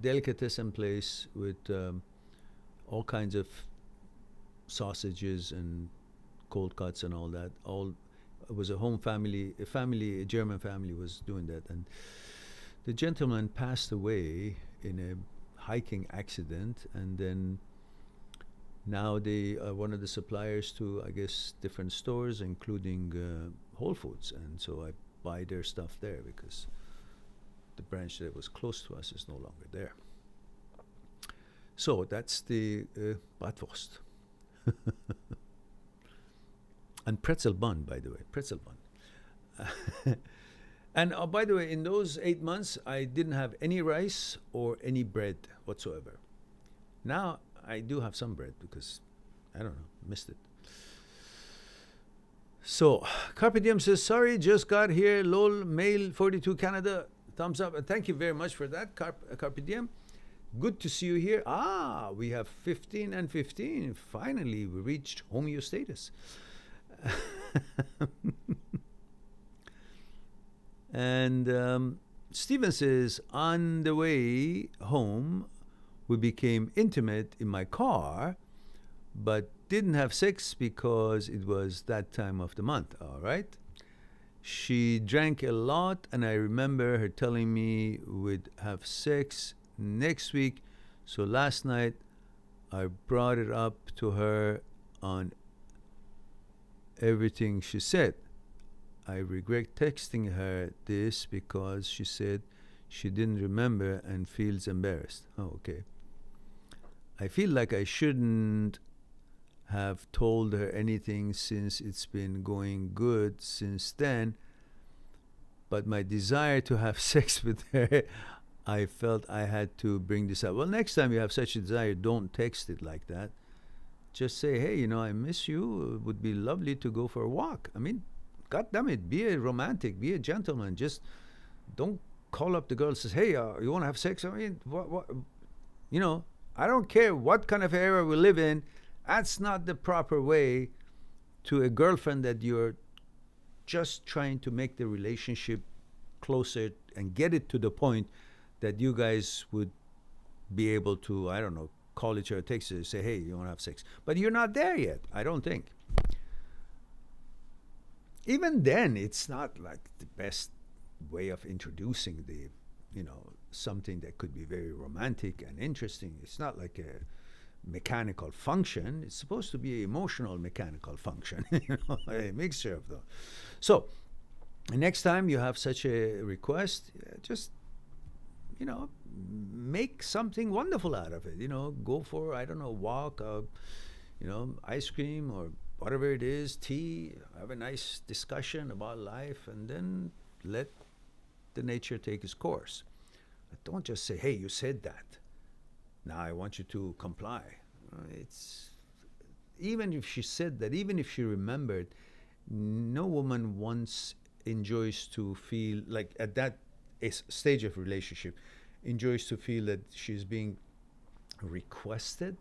delicatessen place with all kinds of sausages and cold cuts and all that. All it was a home family, a German family was doing that, and the gentleman passed away in a hiking accident, and then now they are one of the suppliers to, I guess, different stores, including Whole Foods, and so I buy their stuff there because the branch that was close to us is no longer there. So that's the Bratwurst. And pretzel bun, by the way, pretzel bun. And by the way, in those 8 months, I didn't have any rice or any bread whatsoever. Now I do have some bread because, I don't know, missed it. So, Carpe Diem says, sorry, just got here, lol, male 42 Canada, thumbs up. And thank you very much for that, Carpe Diem. Good to see you here. Ah, we have 15 and 15. Finally, we reached homeostasis. And Steven says, on the way home, we became intimate in my car, but didn't have sex because it was that time of the month. All right. She drank a lot, and I remember her telling me we'd have sex next week. So last night, I brought it up to her on everything she said. I regret texting her this because she said she didn't remember and feels embarrassed. Oh, okay. I feel like I shouldn't have told her anything since it's been going good since then, but my desire to have sex with her, I felt I had to bring this up. Well, next time you have such a desire, don't text it like that. Just say, hey, you know, I miss you. It would be lovely to go for a walk. I mean, God damn it, be a romantic, be a gentleman. Just don't call up the girl and says, hey, you want to have sex? I mean, what, you know, I don't care what kind of era we live in. That's not the proper way to a girlfriend that you're just trying to make the relationship closer and get it to the point that you guys would be able to, I don't know, call each other, text each other, say, hey, you want to have sex? But you're not there yet, I don't think. Even then, it's not like the best way of introducing the, you know, something that could be very romantic and interesting. It's not like a mechanical function. It's supposed to be an emotional mechanical function, you know, a mixture of those. So, next time you have such a request, just, you know, make something wonderful out of it. You know, go for, I don't know, walk, you know, ice cream or whatever it is, tea, have a nice discussion about life, and then let the nature take its course. But don't just say, hey, you said that. Now I want you to comply. It's, even if she said that, even if she remembered, no woman once enjoys to feel like at that stage of relationship, enjoys to feel that she's being requested,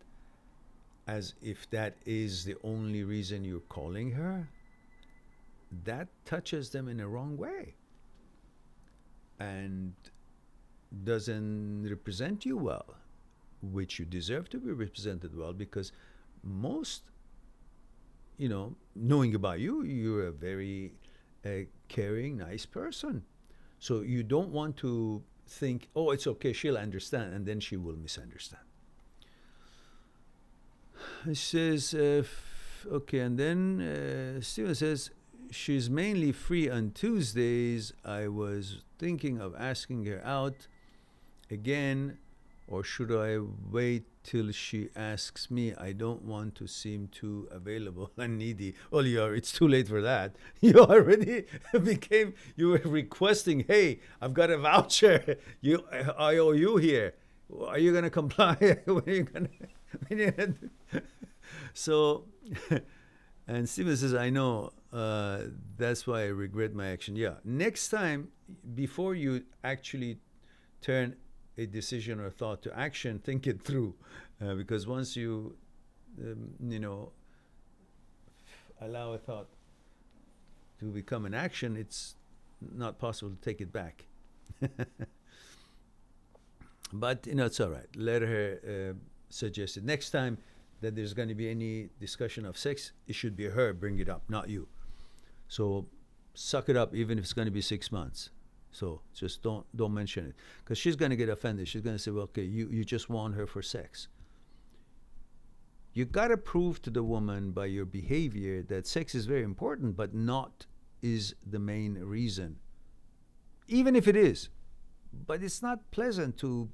as if that is the only reason you're calling her. That touches them in a wrong way and doesn't represent you well, which you deserve to be represented well, because most, you know, knowing about you, you're a very caring, nice person. So you don't want to think, oh, it's okay, she'll understand, and then she will misunderstand. It says, okay, and then Steven says, she's mainly free on Tuesdays. I was thinking of asking her out again, or should I wait till she asks me? I don't want to seem too available and needy. Well, it's too late for that. You already you were requesting, hey, I've got a voucher. I owe you here. Are you going to comply? When are you going to... So, and Steven says, I know, that's why I regret my action. Yeah, next time, before you actually turn a decision or thought to action, think it through, because once you, you know, allow a thought to become an action, it's not possible to take it back. But it's all right. Let her suggest it. Next time that there's going to be any discussion of sex, it should be her bring it up, not you. So suck it up, even if it's going to be 6 months. So just don't mention it, because she's going to get offended. She's going to say, well, okay, you just want her for sex. You got to prove to the woman by your behavior that sex is very important, but not is the main reason. Even if it is. But it's not pleasant to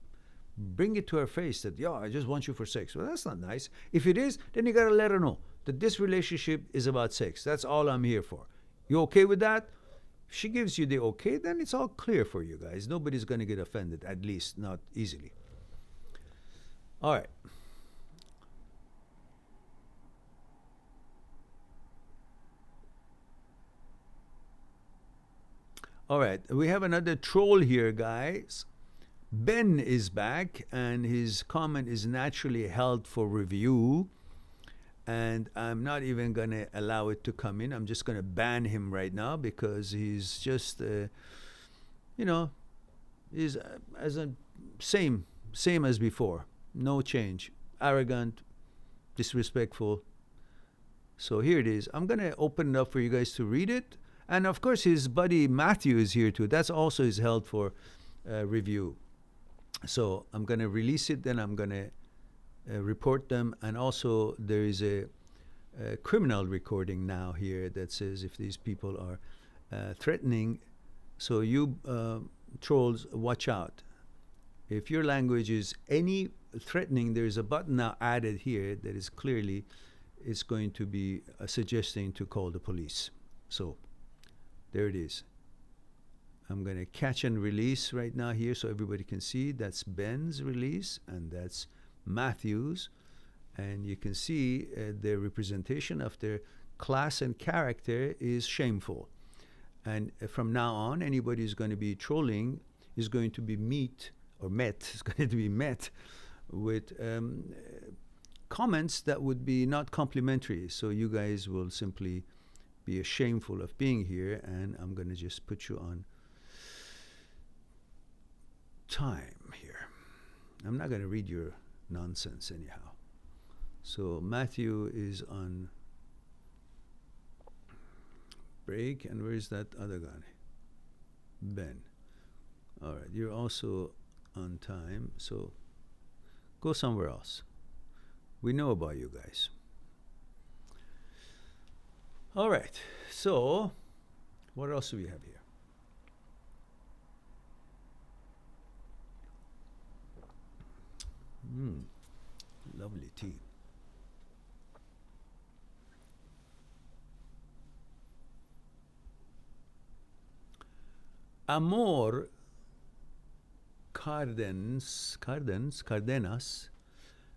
bring it to her face that, yeah, I just want you for sex. Well, that's not nice. If it is, then you got to let her know that this relationship is about sex. That's all I'm here for. You okay with that? If she gives you the okay, then it's all clear for you guys. Nobody's going to get offended, at least not easily. All right. All right, we have another troll here, guys. Ben is back, and his comment is naturally held for review. And I'm not even going to allow it to come in. I'm just going to ban him right now, because he's just, he's as a same as before. No change. Arrogant, disrespectful. So here it is. I'm going to open it up for you guys to read it. And of course, his buddy Matthew is here too. That's also is held for review. So I'm going to release it, then I'm going to report them. And also, there is a criminal recording now here that says if these people are threatening. So you trolls, watch out. If your language is any threatening, there is a button now added here that is clearly it's going to be suggesting to call the police. So there it is. I'm going to catch and release right now here so everybody can see. That's Ben's release, and that's Matthew's. And you can see their representation of their class and character is shameful. And from now on, anybody who's going to be trolling is going to be met with comments that would be not complimentary. So you guys will simply be shameful of being here, and I'm going to just put you on time here. I'm not going to read your nonsense anyhow. So Matthew is on break, and where's that other guy? Ben. All right, you're also on time, so go somewhere else. We know about you guys. All right, so what else do we have here? Lovely tea. Amor Cardenas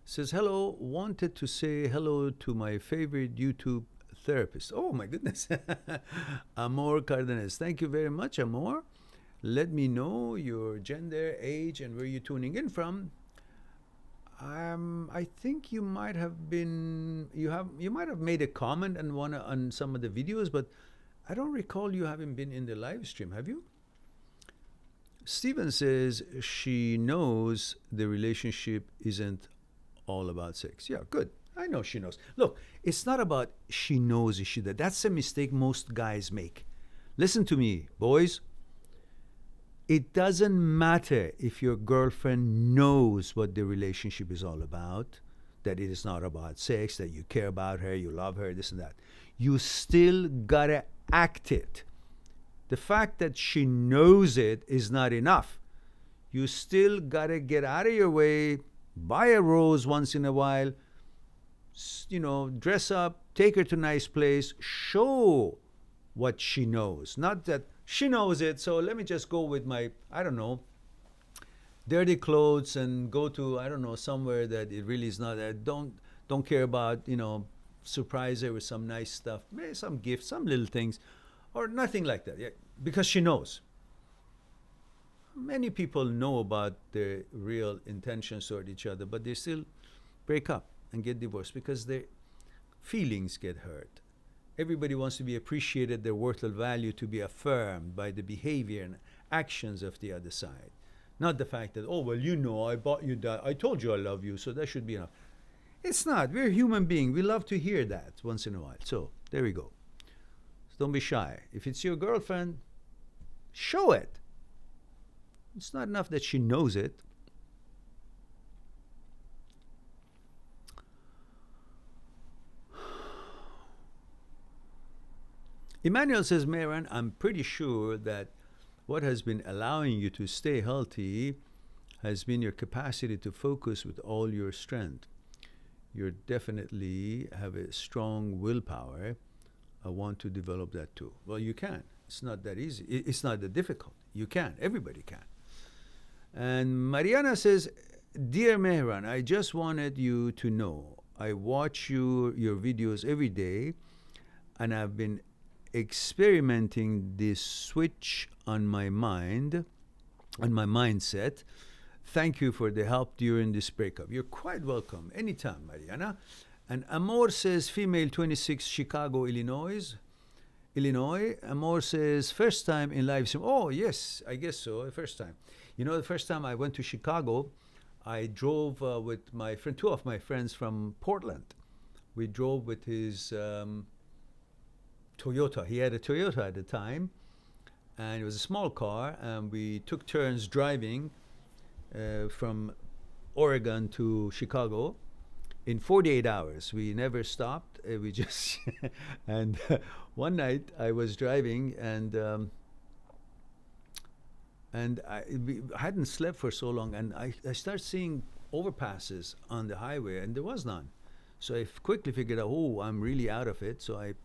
says, hello, wanted to say hello to my favorite YouTube therapist. Oh my goodness. Amor Cardenas. Thank you very much, Amor. Let me know your gender, age, and where you're tuning in from. I think you might have made a comment on some of the videos, but I don't recall you having been in the live stream. Have you? Steven says she knows the relationship isn't all about sex. Yeah, good. I know she knows. Look, it's not about she knows that. That's a mistake most guys make. Listen to me, boys. It doesn't matter if your girlfriend knows what the relationship is all about, that it is not about sex, that you care about her, you love her, this and that. You still gotta act it. The fact that she knows it is not enough. You still gotta get out of your way, buy a rose once in a while, dress up, take her to a nice place, show what she knows. Not that she knows it, so let me just go with my, dirty clothes and go to, somewhere that it really is not. Don't care about, surprise her with some nice stuff, maybe some gifts, some little things, or nothing like that. Yeah, because she knows. Many people know about their real intentions toward each other, but they still break up and get divorced because their feelings get hurt. Everybody wants to be appreciated, their worth and value to be affirmed by the behavior and actions of the other side. Not the fact that, oh, well, you know, I bought you that. I told you I love you, so that should be enough. It's not. We're human beings. We love to hear that once in a while. So there we go. So don't be shy. If it's your girlfriend, show it. It's not enough that she knows it. Emmanuel says, Mehran, I'm pretty sure that what has been allowing you to stay healthy has been your capacity to focus with all your strength. You definitely have a strong willpower. I want to develop that too. Well, you can. It's not that easy. It's not that difficult. You can. Everybody can. And Mariana says, Dear Mehran, I just wanted you to know I watch your videos every day, and I've been experimenting this switch on my mind, on my mindset. Thank you for the help during this breakup. You're quite welcome. Anytime, Mariana. And Amor says, female 26, Chicago, Illinois. Amor says, first time in live stream. Oh, yes, I guess so. The first time. You know, the first time I went to Chicago, I drove with my friend, two of my friends from Portland. We drove with his Toyota. He had a Toyota at the time, and it was a small car, and we took turns driving from Oregon to Chicago in 48 hours. We never stopped. We just and one night I was driving, and I hadn't slept for so long, and I started seeing overpasses on the highway, and there was none. So I quickly figured out, oh, I'm really out of it. So I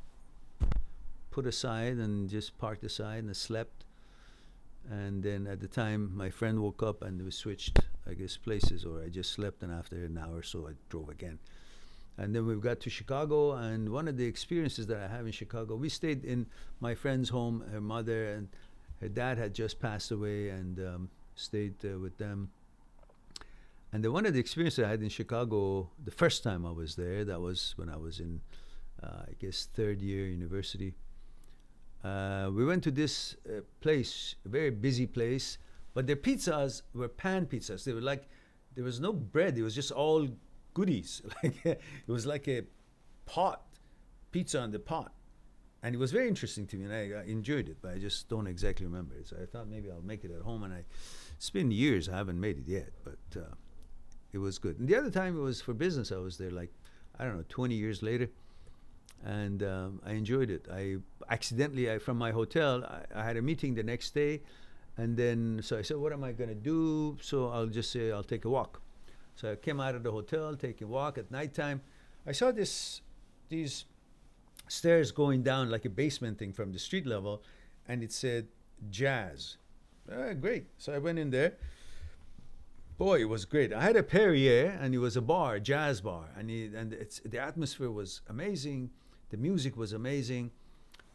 put aside and just parked aside and I slept. And then at the time, my friend woke up and we switched, I guess, places, or I just slept, and after an hour or so, I drove again. And then we got to Chicago, and one of the experiences that I have in Chicago, we stayed in my friend's home. Her mother and her dad had just passed away, and stayed with them. And then one of the experiences I had in Chicago, the first time I was there, that was when I was in, I guess, third year university. We went to this place, a very busy place, but their pizzas were pan pizzas. They were like, there was no bread. It was just all goodies. Like it was like a pot, pizza on the pot. And it was very interesting to me, and I enjoyed it, but I just don't exactly remember it. So I thought maybe I'll make it at home, and it's been years. I haven't made it yet, but it was good. And the other time it was for business. I was there like, I don't know, 20 years later. And I enjoyed it. I accidentally, from my hotel, I had a meeting the next day, and then so I said, what am I going to do? So I'll just say I'll take a walk. So I came out of the hotel, taking a walk at nighttime. I saw these stairs going down like a basement thing from the street level, and it said jazz. Great. So I went in there. Boy, it was great. I had a Perrier, and it was a bar, jazz bar, and the atmosphere was amazing. The music was amazing.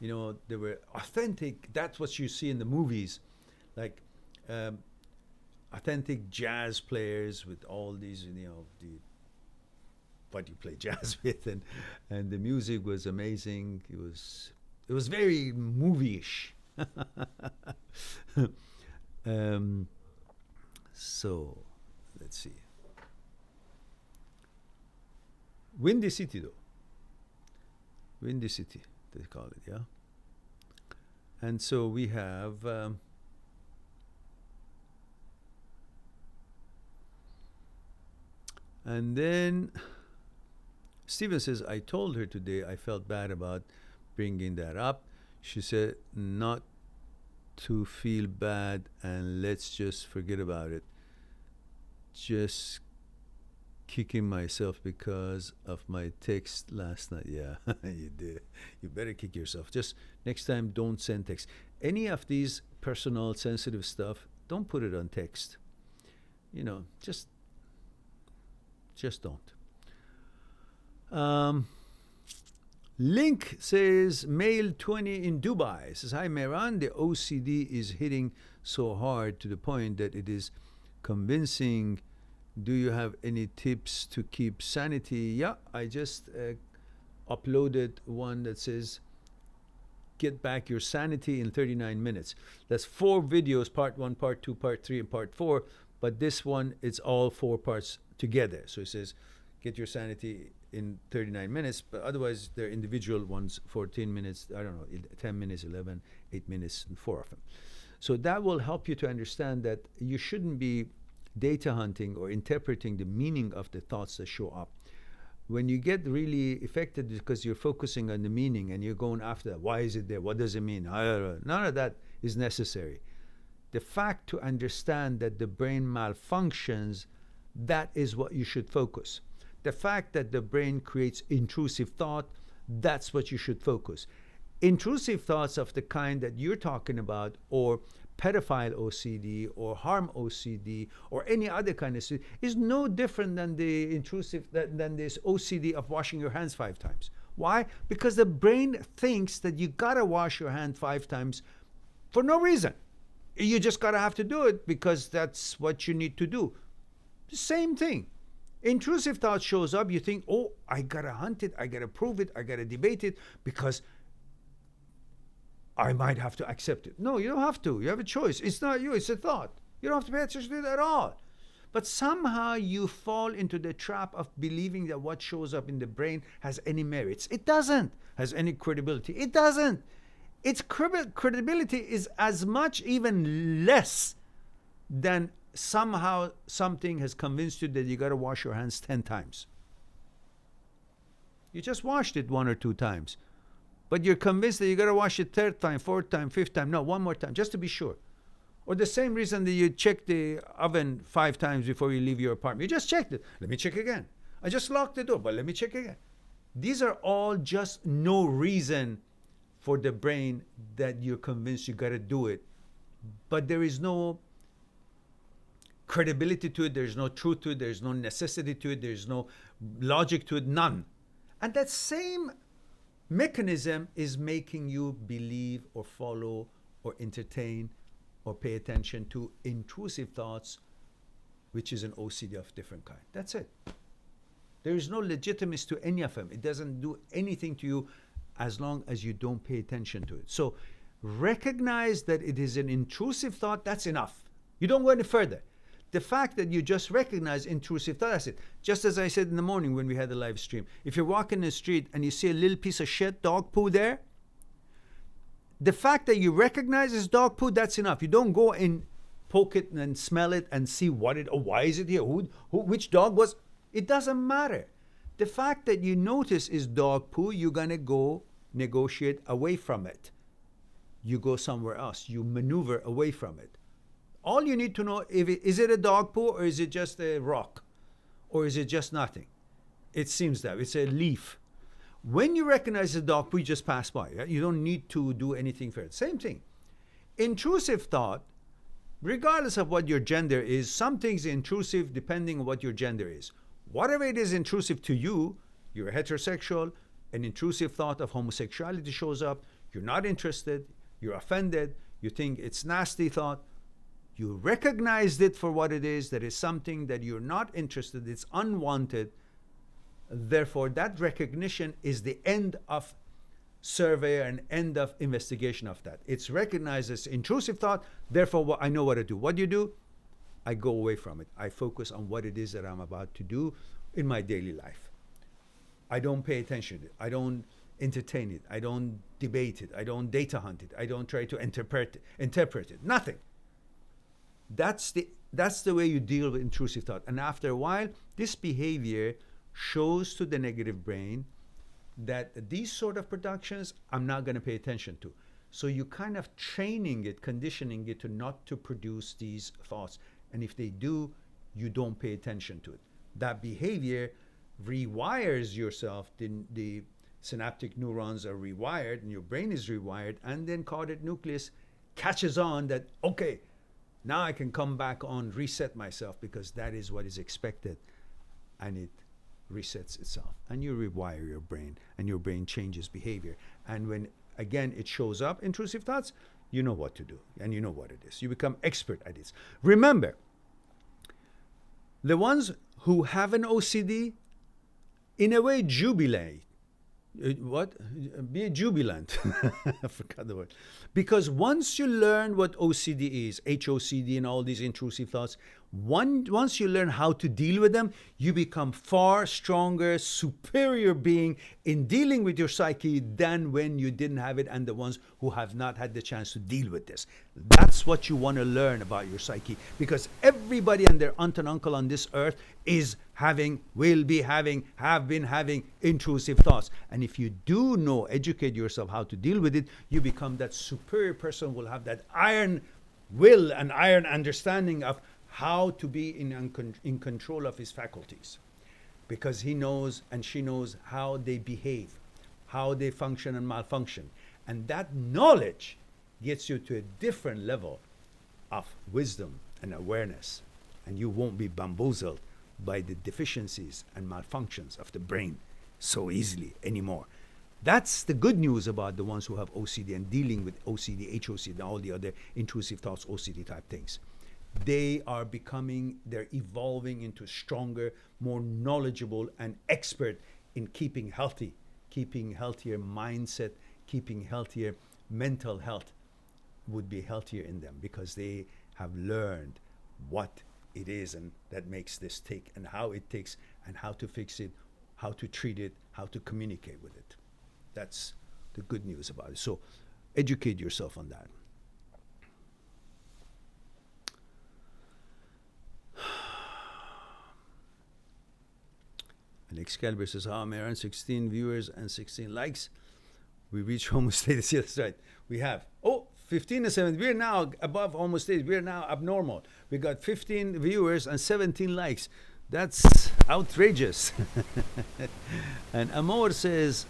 You know, they were authentic. That's what you see in the movies, like authentic jazz players with all these, you know, what you play jazz with, and the music was amazing. It was very movie-ish. So let's see. Windy City, though. Windy City, they call it, yeah. And so we have and then Steven says, I told her today I felt bad about bringing that up. She said not to feel bad, and let's just forget about it. Just kicking myself because of my text last night. Yeah, you did. You better kick yourself. Just next time, don't send text. Any of these personal, sensitive stuff, don't put it on text. You know, just don't. Link says, male 20 in Dubai. Says, hi, Mehran. The OCD is hitting so hard to the point that it is convincing. Do you have any tips to keep sanity? Yeah, I just uploaded one that says get back your sanity in 39 minutes. That's 4 videos, part 1, part 2, part 3, and part 4. But this one, it's all 4 parts together. So it says, get your sanity in 39 minutes. But otherwise, they're individual ones, 14 minutes, 10 minutes, 11, 8 minutes, and 4 of them. So that will help you to understand that you shouldn't be data hunting or interpreting the meaning of the thoughts that show up. When you get really affected because you're focusing on the meaning and you're going after that, why is it there? What does it mean? None of that is necessary. The fact to understand that the brain malfunctions, that is what you should focus. The fact that the brain creates intrusive thought, that's what you should focus. Intrusive thoughts of the kind that you're talking about, or pedophile OCD or harm OCD or any other kind of OCD, is no different than the intrusive than this OCD of washing your hands 5 times. Why? Because the brain thinks that you gotta wash your hand 5 times for no reason. You just gotta have to do it because that's what you need to do. The same thing. Intrusive thought shows up, you think, oh, I gotta hunt it, I gotta prove it, I gotta debate it because I might have to accept it. No, you don't have to. You have a choice. It's not you, it's a thought. You don't have to pay attention to it at all. But somehow you fall into the trap of believing that what shows up in the brain has any merits. It doesn't. Has any credibility. It doesn't. Its credibility is as much, even less, than somehow something has convinced you that you got to wash your hands 10 times. You just washed it 1 or 2 times. But you're convinced that you got to wash it 3rd time, 4th time, 5th time. No, 1 more time, just to be sure. Or the same reason that you check the oven 5 times before you leave your apartment. You just checked it. Let me check again. I just locked the door, but let me check again. These are all just no reason for the brain that you're convinced you got to do it. But there is no credibility to it. There's no truth to it. There's no necessity to it. There's no logic to it. None. And that same mechanism is making you believe or follow or entertain or pay attention to intrusive thoughts, which is an OCD of different kind. That's it. There is no legitimacy to any of them. It doesn't do anything to you as long as you don't pay attention to it. So recognize that it is an intrusive thought. That's enough. You don't go any further. The fact that you just recognize intrusive thought, that's it. Just as I said in the morning when we had the live stream, if you're walking the street and you see a little piece of shit, dog poo there, the fact that you recognize it's dog poo, that's enough. You don't go and poke it and smell it and see why is it here? Which dog was? It doesn't matter. The fact that you notice is dog poo, you're gonna go negotiate away from it. You go somewhere else. You maneuver away from it. All you need to know, is it a dog poo or is it just a rock? Or is it just nothing? It seems that it's a leaf. When you recognize a dog poo, you just pass by. Yeah? You don't need to do anything for it. Same thing. Intrusive thought, regardless of what your gender is, something's intrusive depending on what your gender is. Whatever it is intrusive to you, you're a heterosexual, an intrusive thought of homosexuality shows up, you're not interested, you're offended, you think it's nasty thought, you recognized it for what it is, that is something that you're not interested, it's unwanted. Therefore, that recognition is the end of survey and end of investigation of that. It's recognized as intrusive thought, therefore I know what to do. What do you do? I go away from it. I focus on what it is that I'm about to do in my daily life. I don't pay attention to it. I don't entertain it. I don't debate it. I don't data hunt it. I don't try to interpret it. Nothing. That's the way you deal with intrusive thought. And after a while, this behavior shows to the negative brain that these sort of productions I'm not going to pay attention to. So you kind of training it, conditioning it to not to produce these thoughts. And if they do, you don't pay attention to it. That behavior rewires yourself. The synaptic neurons are rewired and your brain is rewired, and then caudate nucleus catches on that, okay, now I can come back on, reset myself, because that is what is expected. And it resets itself. And you rewire your brain, and your brain changes behavior. And when, again, it shows up, intrusive thoughts, you know what to do. And you know what it is. You become expert at it. Remember, the ones who have an OCD, in a way, jubilate. What? Be jubilant. I forgot the word. Because once you learn what OCD is, HOCD, and all these intrusive thoughts, once you learn how to deal with them, you become far stronger, superior being in dealing with your psyche than when you didn't have it and the ones who have not had the chance to deal with this. That's what you want to learn about your psyche, because everybody and their aunt and uncle on this earth is having, will be having, have been having intrusive thoughts. And if you do know, educate yourself how to deal with it, you become that superior person, will have that iron will and iron understanding of how to be in control of his faculties, because he knows and she knows how they behave, how they function and malfunction. And that knowledge gets you to a different level of wisdom and awareness, and you won't be bamboozled by the deficiencies and malfunctions of the brain so easily anymore. That's the good news about the ones who have OCD and dealing with OCD, HOCD, and all the other intrusive thoughts, OCD type things. They are becoming, they're evolving into stronger, more knowledgeable and expert in keeping healthy, keeping healthier mindset, keeping healthier mental health would be healthier in them, because they have learned what it is and that makes this tick, and how it ticks, and how to fix it, how to treat it, how to communicate with it. That's the good news about it. So educate yourself on that. And Excalibur says, I'm around 16 viewers and 16 likes. We reach homostasis. Yes, that's right. We have. 15 and 7. We're now above homostasis. We're now abnormal. We got 15 viewers and 17 likes. That's outrageous. And Amor says,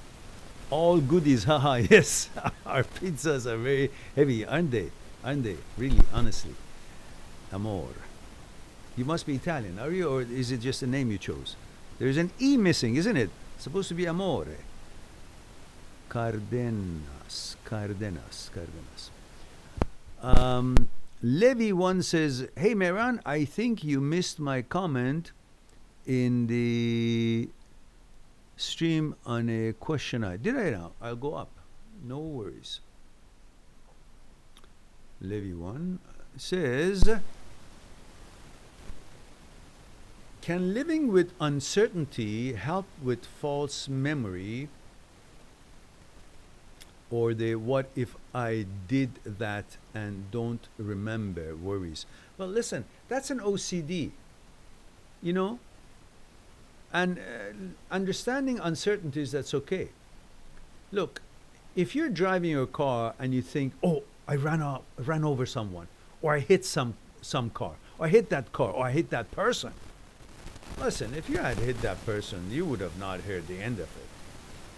all goodies, haha. Yes, our pizzas are very heavy, aren't they? Aren't they? Really, honestly. Amor. You must be Italian, are you? Or is it just a name you chose? There's an E missing, isn't it? It's supposed to be Amore. Cardenas. Levi one says, hey Meran, I think you missed my comment in the stream on a question. Did I now? I'll go up. No worries. Levi one says, can living with uncertainty help with false memory, or the what if I did that and don't remember worries? Well, listen, that's an OCD, you know? And understanding uncertainties, that's okay. Look, if you're driving your car and you think, oh, I ran over someone, or I hit some car, or I hit that car, or I hit that person. Listen, if you had hit that person, you would have not heard the end of it.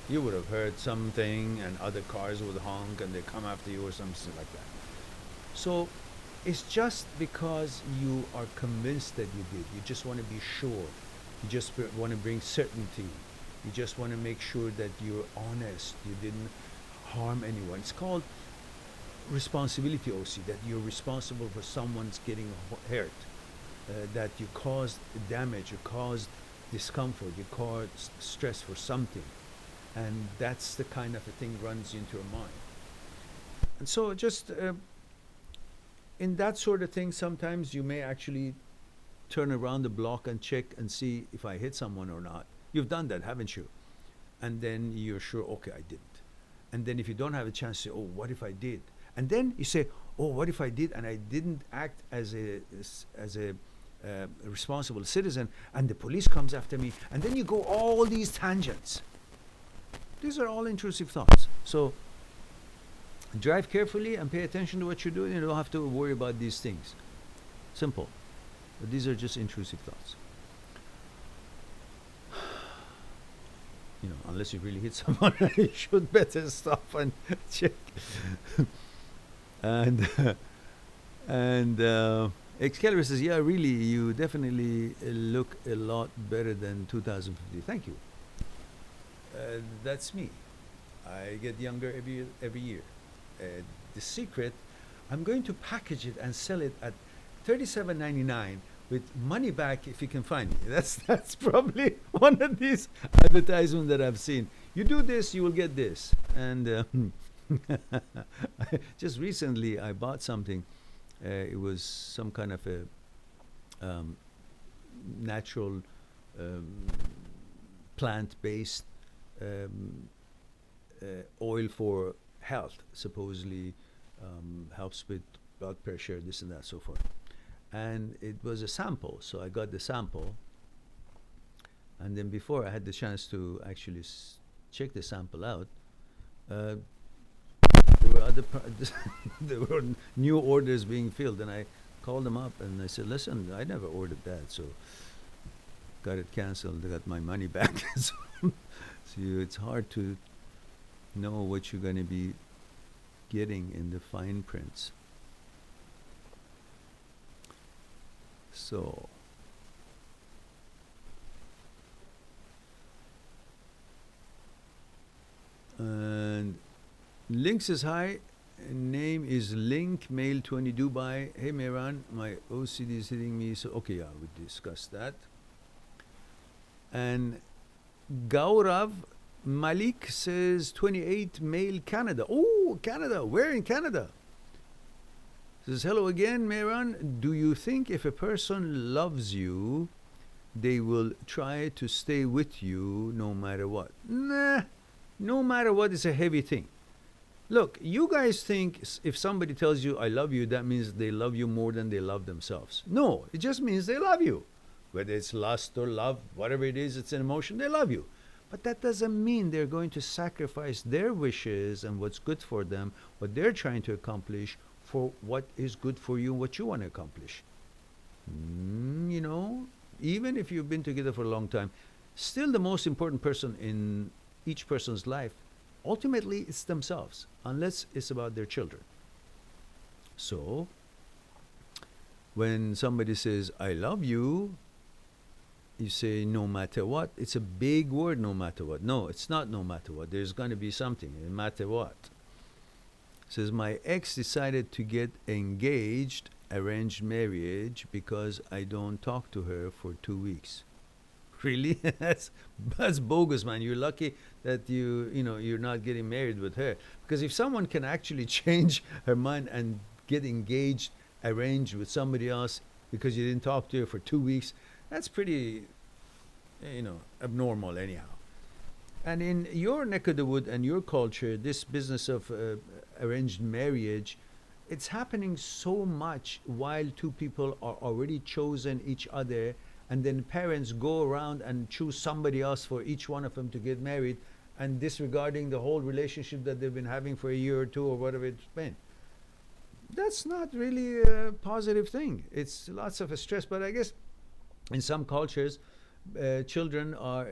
You would have heard something, and other cars would honk and they come after you or something like that. So it's just because you are convinced that you did. You just want to be sure. You just want to bring certainty. You just want to make sure that you're honest. You didn't harm anyone. It's called responsibility OC, that you're responsible for someone's getting hurt. That you caused damage, you caused discomfort, you caused stress for something. And that's the kind of a thing runs into your mind. And so just in that sort of thing, sometimes you may actually turn around the block and check and see if I hit someone or not. You've done that, haven't you? And then you're sure, okay, I didn't. And then if you don't have a chance to say, oh, what if I did? And then you say, oh, what if I did and I didn't act as a responsible citizen, and the police comes after me, and then you go all these tangents. These are all intrusive thoughts. So drive carefully and pay attention to what you're doing. You don't have to worry about these things. Simple. But these are just intrusive thoughts. You know, unless you really hit someone, you should better stop and check. And Excalibur says, yeah, really, you definitely look a lot better than 2050. Thank you. That's me. I get younger every year. The secret, I'm going to package it and sell it at $37.99 with money back if you can find me. That's probably one of these advertisements that I've seen. You do this, you will get this. And just recently, I bought something. It was some kind of a natural um, plant-based um, oil for health. Supposedly helps with blood pressure, this and that, so forth. And it was a sample, so I got the sample. And then before I had the chance to actually check the sample out, uh, there were there were new orders being filled, and I called them up and I said, "Listen, I never ordered that, so got it canceled. I got my money back." So, it's hard to know what you're going to be getting in the fine prints. So. And Link says hi. Name is Link, male 20 Dubai. Hey Mehran, my OCD is hitting me. So okay, yeah, we discussed that. And Gaurav Malik says 28 male Canada. Oh, Canada. Where in Canada? Says hello again, Mehran. Do you think if a person loves you, they will try to stay with you no matter what? Nah. No matter what is a heavy thing. Look, you guys think if somebody tells you I love you, that means they love you more than they love themselves. No, it just means they love you. Whether it's lust or love, whatever it is, it's an emotion, they love you. But that doesn't mean they're going to sacrifice their wishes and what's good for them, what they're trying to accomplish, for what is good for you, what you want to accomplish. You know, even if you've been together for a long time, still the most important person in each person's life, ultimately it's themselves, unless it's about their children. So, when somebody says, I love you, you say, no matter what. It's a big word, no matter what. No, it's not no matter what. There's going to be something, no matter what. It says, my ex decided to get engaged, arranged marriage, because I don't talk to her for 2 weeks. Really? that's bogus, man. You're lucky that you're not getting married with her. Because if someone can actually change her mind and get engaged, arranged with somebody else because you didn't talk to her for 2 weeks, that's pretty, abnormal anyhow. And in your neck of the wood and your culture, this business of arranged marriage, it's happening so much while two people are already chosen each other, and then parents go around and choose somebody else for each one of them to get married, and disregarding the whole relationship that they've been having for a year or two or whatever it's been. That's not really a positive thing. It's lots of stress, but I guess in some cultures, children are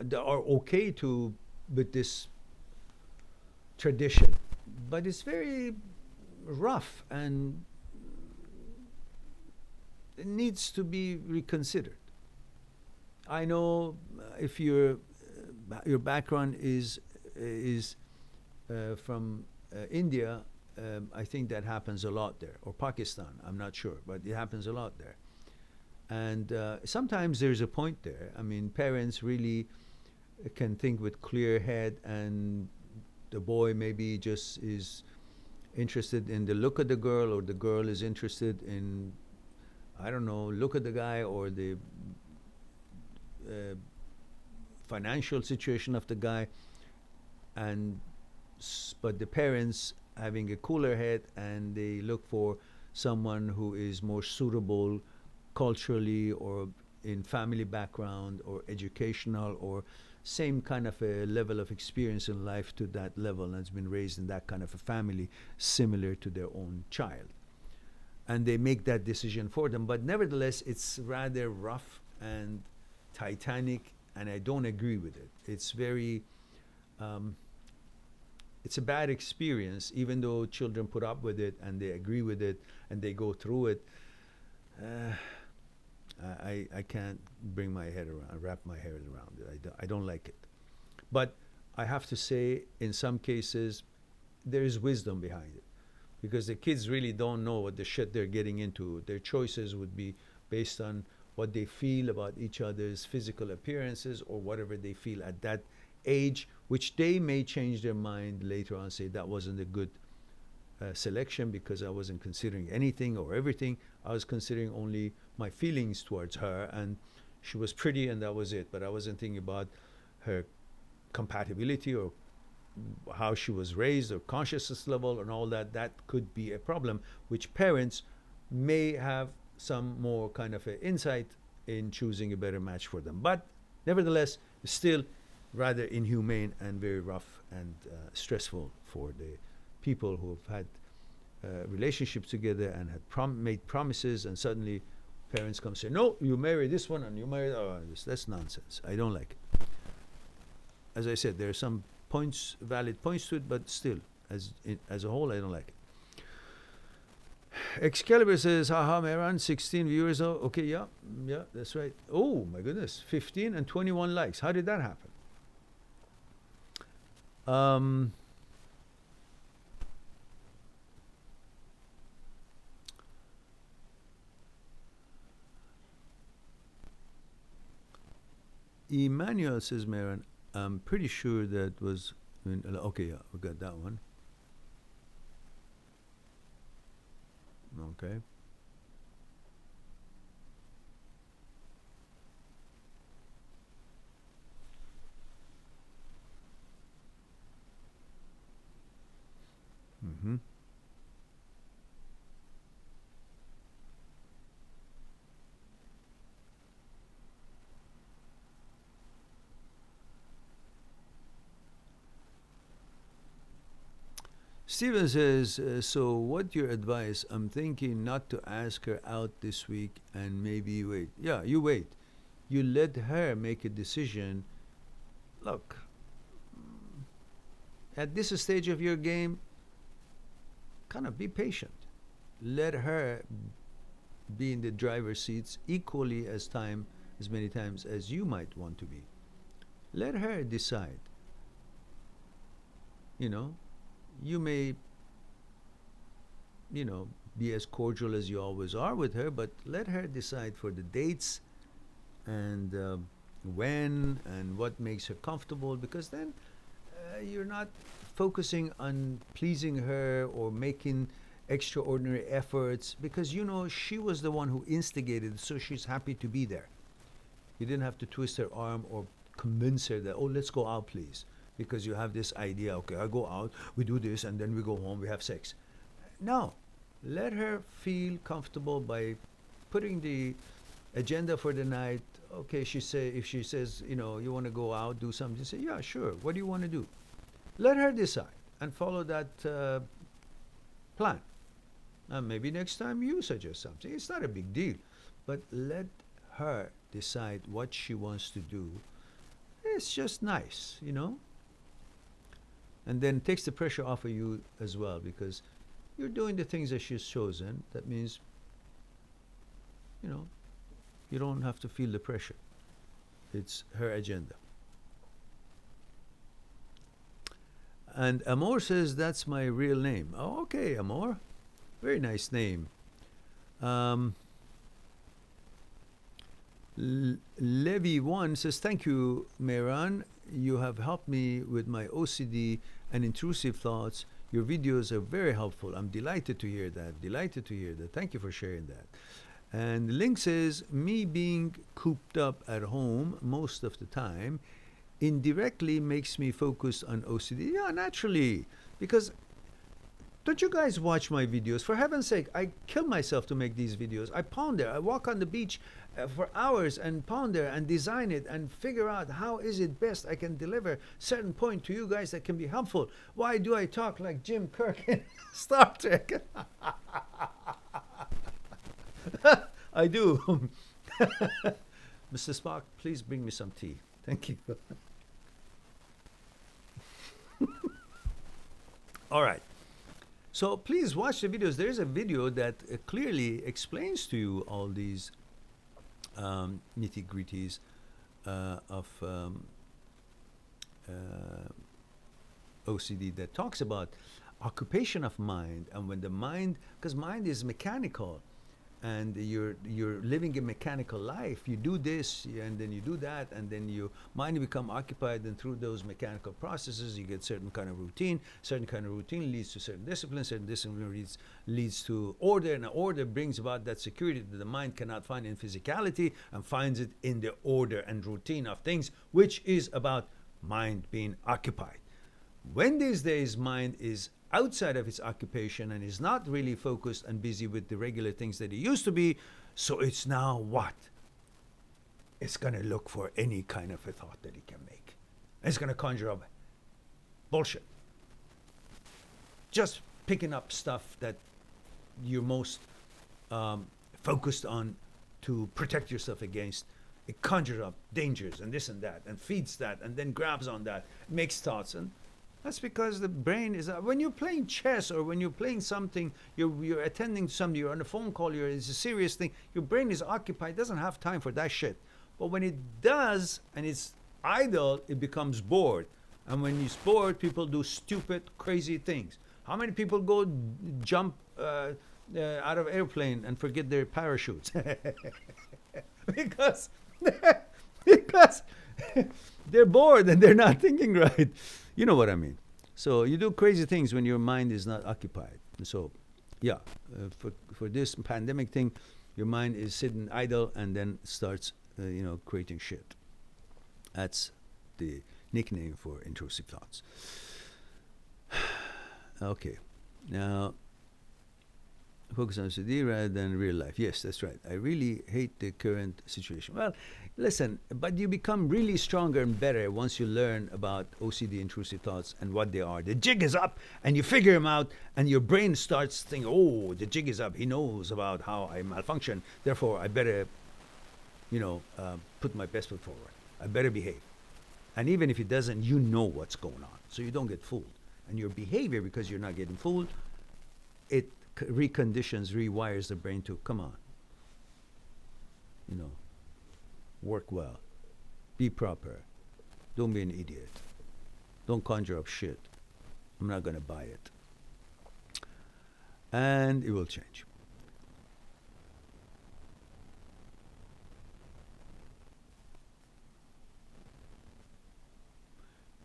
okay with this tradition, but it's very rough and it needs to be reconsidered. I know if your background is from India, I think that happens a lot there, or Pakistan. I'm not sure, but it happens a lot there. And sometimes there's a point there. I mean, parents really can think with clear head, and the boy maybe just is interested in the look of the girl, or the girl is interested in, I don't know, look at the guy, or the financial situation of the guy, and but the parents having a cooler head, and they look for someone who is more suitable culturally, or in family background, or educational, or same kind of a level of experience in life to that level, and has been raised in that kind of a family similar to their own child. And they make that decision for them. But nevertheless, it's rather rough and titanic, and I don't agree with it. It's very, it's a bad experience, even though children put up with it and they agree with it and they go through it. I can't wrap my head around it. I don't like it. But I have to say, in some cases, there is wisdom behind it, because the kids really don't know what the shit they're getting into. Their choices would be based on what they feel about each other's physical appearances, or whatever they feel at that age, which they may change their mind later on, say that wasn't a good selection because I wasn't considering anything or everything. I was considering only my feelings towards her, and she was pretty, and that was it. But I wasn't thinking about her compatibility or how she was raised or consciousness level and all that. That could be a problem, which parents may have some more kind of a insight in choosing a better match for them. But nevertheless, still rather inhumane and very rough and stressful for the people who have had relationships together and had made promises, and suddenly parents come say, no, you marry this one and you marry that's nonsense. I don't like it. As I said, there are some points, valid points to it, but still, as a whole, I don't like it. Excalibur says, haha, Mehran, 16 viewers. Oh, okay, yeah, that's right. Oh, my goodness, 15 and 21 likes. How did that happen? Emmanuel says, Mehran, I'm pretty sure that was, okay, yeah, we got that one. Okay. Mm-hmm. Steven says, so what your advice? I'm thinking not to ask her out this week and maybe wait. Yeah, you wait. You let her make a decision. Look, at this stage of your game, kind of be patient. Let her be in the driver's seats equally as many times as you might want to be. Let her decide. You may, be as cordial as you always are with her, but let her decide for the dates and when and what makes her comfortable, because then you're not focusing on pleasing her or making extraordinary efforts, because she was the one who instigated, so she's happy to be there. You didn't have to twist her arm or convince her that, oh, let's go out, please. Because you have this idea, okay, I go out, we do this, and then we go home, we have sex. No, let her feel comfortable by putting the agenda for the night. Okay, if she says, you want to go out, do something, you say, yeah, sure. What do you want to do? Let her decide and follow that plan. Maybe next time you suggest something. It's not a big deal, but let her decide what she wants to do. It's just nice, And then it takes the pressure off of you as well, because you're doing the things that she's chosen. That means, you don't have to feel the pressure. It's her agenda. And Amor says, that's my real name. Oh, okay, Amor. Very nice name. Levy1 says, thank you, Mehran. You have helped me with my OCD and intrusive thoughts. Your videos are very helpful. I'm delighted to hear that. Thank you for sharing that. And Link says, me being cooped up at home most of the time indirectly makes me focus on OCD. Yeah, naturally. Because don't you guys watch my videos? For heaven's sake, I kill myself to make these videos. I ponder. I walk on the beach for hours and ponder and design it and figure out how is it best I can deliver certain point to you guys that can be helpful. Why do I talk like Jim Kirk in Star Trek? I do. Mr. Spock, please bring me some tea. Thank you. All right. So please watch the videos. There's a video that clearly explains to you all these nitty-gritties of OCD, that talks about occupation of mind, and when the mind, because mind is mechanical, and you're living a mechanical life. You do this, and then you do that, and then your mind become occupied, and through those mechanical processes, you get certain kind of routine. Certain kind of routine leads to certain discipline. Certain discipline leads to order, and order brings about that security that the mind cannot find in physicality, and finds it in the order and routine of things, which is about mind being occupied. When these days mind is outside of its occupation and is not really focused and busy with the regular things that it used to be, so it's now what? It's going to look for any kind of a thought that it can make. It's going to conjure up bullshit. Just picking up stuff that you're most focused on to protect yourself against. It conjures up dangers and this and that, and feeds that, and then grabs on that, makes thoughts. And that's because the brain is, when you're playing chess or when you're playing something, you're attending to something, you're on a phone call, it's a serious thing, your brain is occupied, doesn't have time for that shit. But when it does and it's idle, it becomes bored. And when it's bored, people do stupid, crazy things. How many people go jump out of airplane and forget their parachutes? because they're bored and they're not thinking right. You know what I mean. So you do crazy things when your mind is not occupied. So, yeah, for this pandemic thing, your mind is sitting idle and then starts, creating shit. That's the nickname for intrusive thoughts. Okay, now focus on OCD rather than real life. Yes, that's right. I really hate the current situation. Well, listen, but you become really stronger and better once you learn about OCD intrusive thoughts and what they are. The jig is up, and you figure them out, and your brain starts thinking, oh, the jig is up. He knows about how I malfunction. Therefore, I better, put my best foot forward. I better behave. And even if it doesn't, you know what's going on, so you don't get fooled. And your behavior, because you're not getting fooled, it reconditions, rewires the brain to, come on, work well, be proper, don't be an idiot, don't conjure up shit, I'm not going to buy it. And it will change.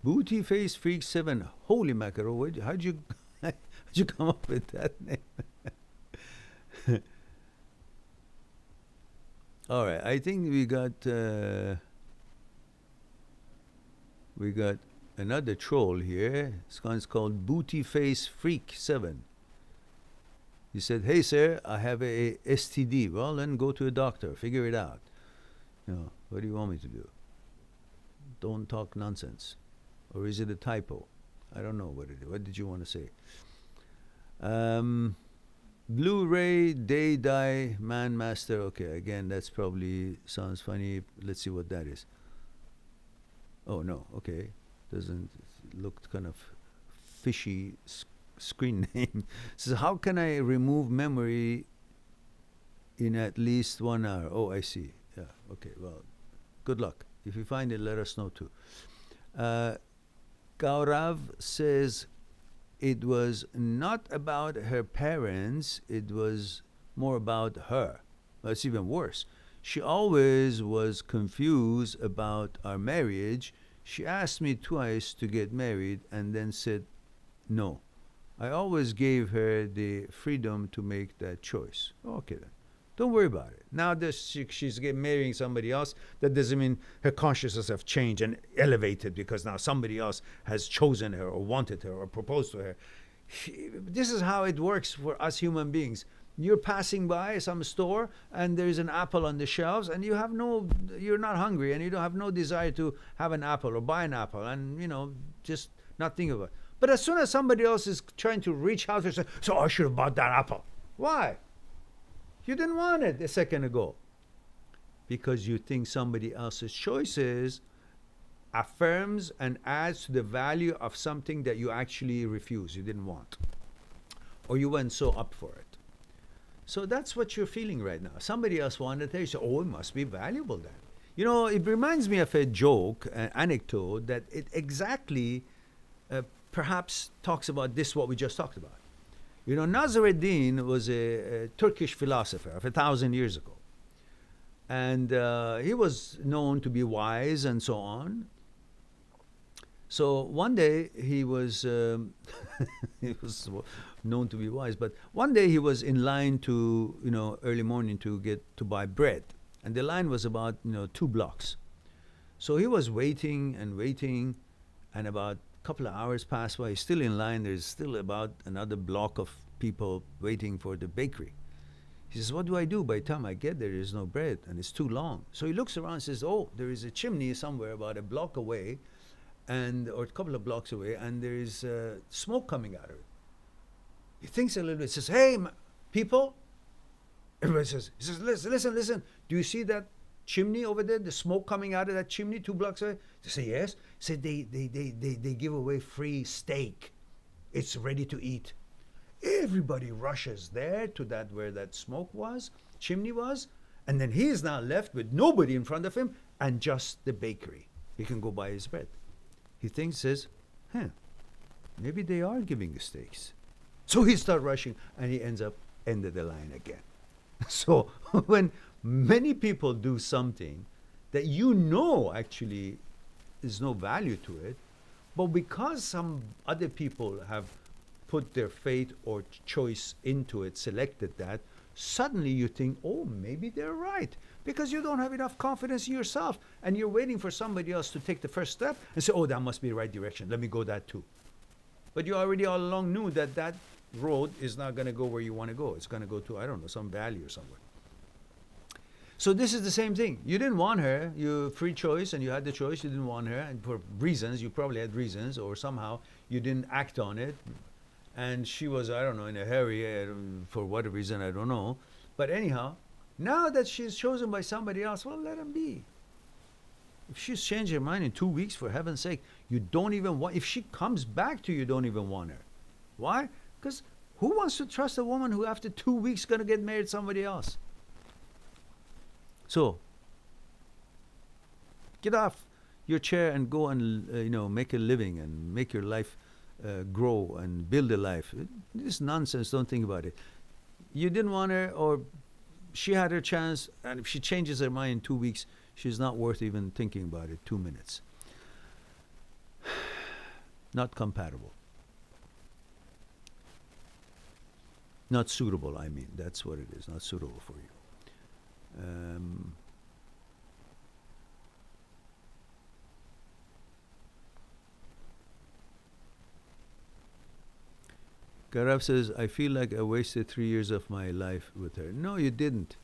Booty Face Freak 7, holy mackerel, how'd you come up with that name? All right, I think we got another troll here. This one's called Booty Face Freak 7. He said, "Hey sir, I have a STD. Well, then go to a doctor. Figure it out. What do you want me to do? Don't talk nonsense. Or is it a typo? I don't know what it is. What did you want to say?" Blu-ray Day Die Man Master. Okay, again, that's probably sounds funny. Let's see what that is. Oh no, okay, doesn't look kind of fishy screen name. So how can I remove memory in at least 1 hour? Oh, I see. Yeah. Okay. Well, good luck. If you find it, let us know too. Gaurav says, it was not about her parents, it was more about her. Well, it's even worse. She always was confused about our marriage. She asked me twice to get married and then said no. I always gave her the freedom to make that choice. Okay then. Don't worry about it. Now that she's marrying somebody else, that doesn't mean her consciousness have changed and elevated because now somebody else has chosen her or wanted her or proposed to her. This is how it works for us human beings. You're passing by some store and there's an apple on the shelves and you're not hungry and you don't have no desire to have an apple or buy an apple and, just not think about it. But as soon as somebody else is trying to reach out and say, so I should have bought that apple. Why? You didn't want it a second ago. Because you think somebody else's choices affirms and adds to the value of something that you actually refuse, you didn't want. Or you weren't so up for it. So that's what you're feeling right now. Somebody else wanted it, you say, oh, it must be valuable then. It reminds me of a joke, an anecdote, that it exactly perhaps talks about this, what we just talked about. You know, Nasruddin was a Turkish philosopher of 1,000 years ago. And he was known to be wise and so on. So one day he was, he was known to be wise, but one day he was in line to, you know, early morning to buy bread. And the line was about, you know, 2 blocks. So he was waiting and waiting, and about a couple of hours passed by. He's still in line. There's still about another block of people waiting for the bakery. He says, what do I do? By the time I get there, there's no bread, and it's too long. So he looks around and says, oh, there is a chimney somewhere about a block away, or a couple of blocks away, and there is smoke coming out of it. He thinks a little bit, says, hey, people. Everybody says, he says, listen. Do you see that chimney over there, the smoke coming out of that chimney 2 blocks away? They say, yes. He said, they give away free steak. It's ready to eat. Everybody rushes there to that where that smoke was, chimney was, and then he is now left with nobody in front of him and just the bakery. He can go buy his bread. He thinks, says, maybe they are giving the steaks. So he starts rushing, and he ended the line again. So when many people do something that you know actually is no value to it, but because some other people have put their faith or choice into it, selected that, suddenly you think, oh, maybe they're right. Because you don't have enough confidence in yourself, and you're waiting for somebody else to take the first step and say, oh, that must be the right direction. Let me go that too. But you already all along knew that that road is not going to go where you want to go. It's going to go to, I don't know, some valley or somewhere. So this is the same thing. You didn't want her. You free choice, and you had the choice. You didn't want her, and for reasons, you probably had reasons, or somehow you didn't act on it. And she was, I don't know, in a hurry, for what reason, I don't know. But anyhow, now that she's chosen by somebody else, well, let him be. If she's changed her mind in 2 weeks, for heaven's sake, you don't even want, if she comes back to you, you don't even want her. Why? Because who wants to trust a woman who after 2 weeks is going to get married to somebody else? So, get off your chair and go and, make a living and make your life grow and build a life. This is nonsense. Don't think about it. You didn't want her, or she had her chance, and if she changes her mind in 2 weeks, she's not worth even thinking about it 2 minutes. Not compatible. Not suitable, I mean. That's what it is. Not suitable for you. Garaf says, I feel like I wasted 3 years of my life with her. No, you didn't.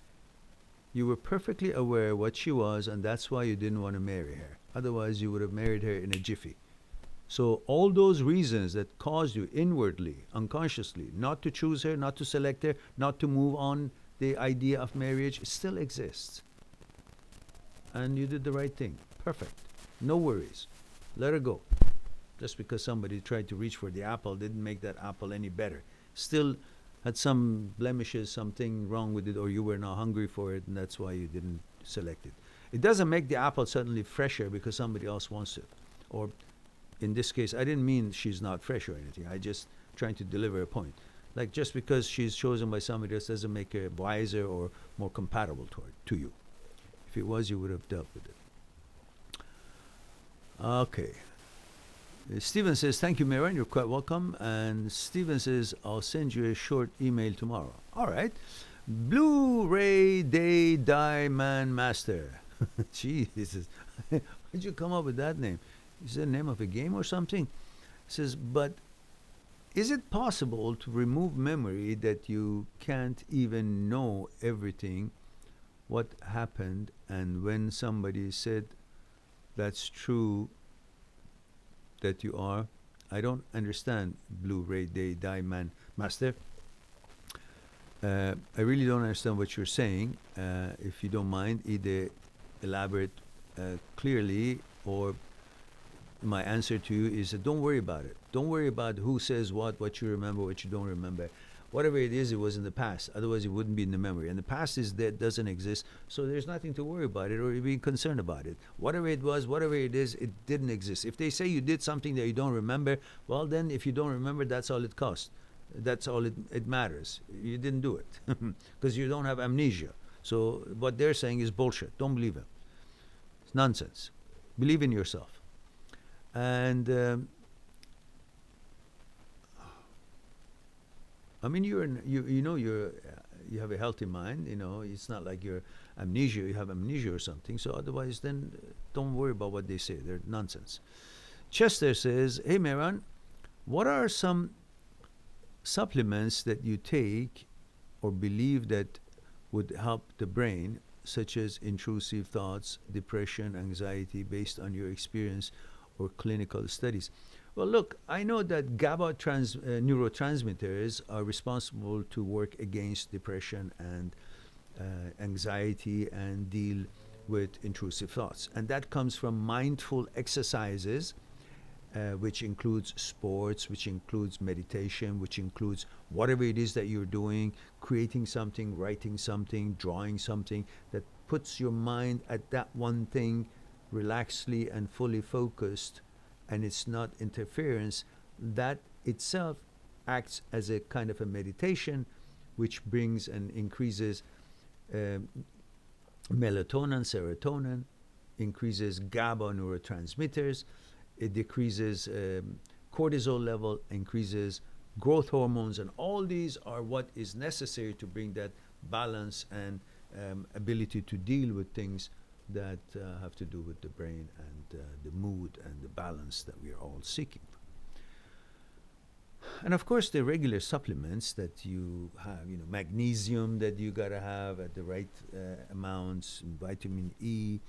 You were perfectly aware what she was, and that's why you didn't want to marry her. Otherwise, you would have married her in a jiffy. So all those reasons that caused you inwardly, unconsciously, not to choose her, not to select her, not to move on the idea of marriage, still exists. And you did the right thing. Perfect. No worries. Let her go. Just because somebody tried to reach for the apple didn't make that apple any better. Still had some blemishes, something wrong with it, or you were not hungry for it, and that's why you didn't select it. It doesn't make the apple suddenly fresher because somebody else wants it. Or in this case, I didn't mean she's not fresh or anything. I just trying to deliver a point. Like, just because she's chosen by somebody else doesn't make her wiser or more compatible to you. If it was, you would have dealt with it. Okay. Stephen says, thank you, Miran. You're quite welcome. And Stephen says, I'll send you a short email tomorrow. All right. Blu-ray Day Die Man Master. Jesus. Why'd you come up with that name? Is that the name of a game or something? It says, but is it possible to remove memory that you can't even know everything, what happened, and when somebody said that's true that you are? I don't understand, Blu-ray Day Die Man Master. I really don't understand what you're saying. If you don't mind, either elaborate clearly, or my answer to you is don't worry about it. Don't worry about who says what you remember, what you don't remember. Whatever it is, it was in the past. Otherwise, it wouldn't be in the memory. And the past is dead, doesn't exist. So there's nothing to worry about it or be concerned about it. Whatever it was, whatever it is, it didn't exist. If they say you did something that you don't remember, well, then if you don't remember, that's all it costs. That's all it matters. You didn't do it because you don't have amnesia. So what they're saying is bullshit. Don't believe it. It's nonsense. Believe in yourself. And I mean, you have a healthy mind. You know, it's not like you're amnesia. You have amnesia or something. So otherwise, then don't worry about what they say. They're nonsense. Chester says, "Hey, Mehran, what are some supplements that you take or believe that would help the brain, such as intrusive thoughts, depression, anxiety, based on your experience or clinical studies?" Well, look, I know that GABA neurotransmitters are responsible to work against depression and anxiety and deal with intrusive thoughts. And that comes from mindful exercises, which includes sports, which includes meditation, which includes whatever it is that you're doing, creating something, writing something, drawing something that puts your mind at that one thing relaxedly and fully focused, and it's not interference. That itself acts as a kind of a meditation, which brings and increases melatonin, serotonin, increases GABA neurotransmitters, it decreases cortisol level, increases growth hormones, and all these are what is necessary to bring that balance and ability to deal with things that have to do with the brain and the mood and the balance that we are all seeking. And of course, the regular supplements that you have, magnesium that you gotta have at the right amounts, vitamin E,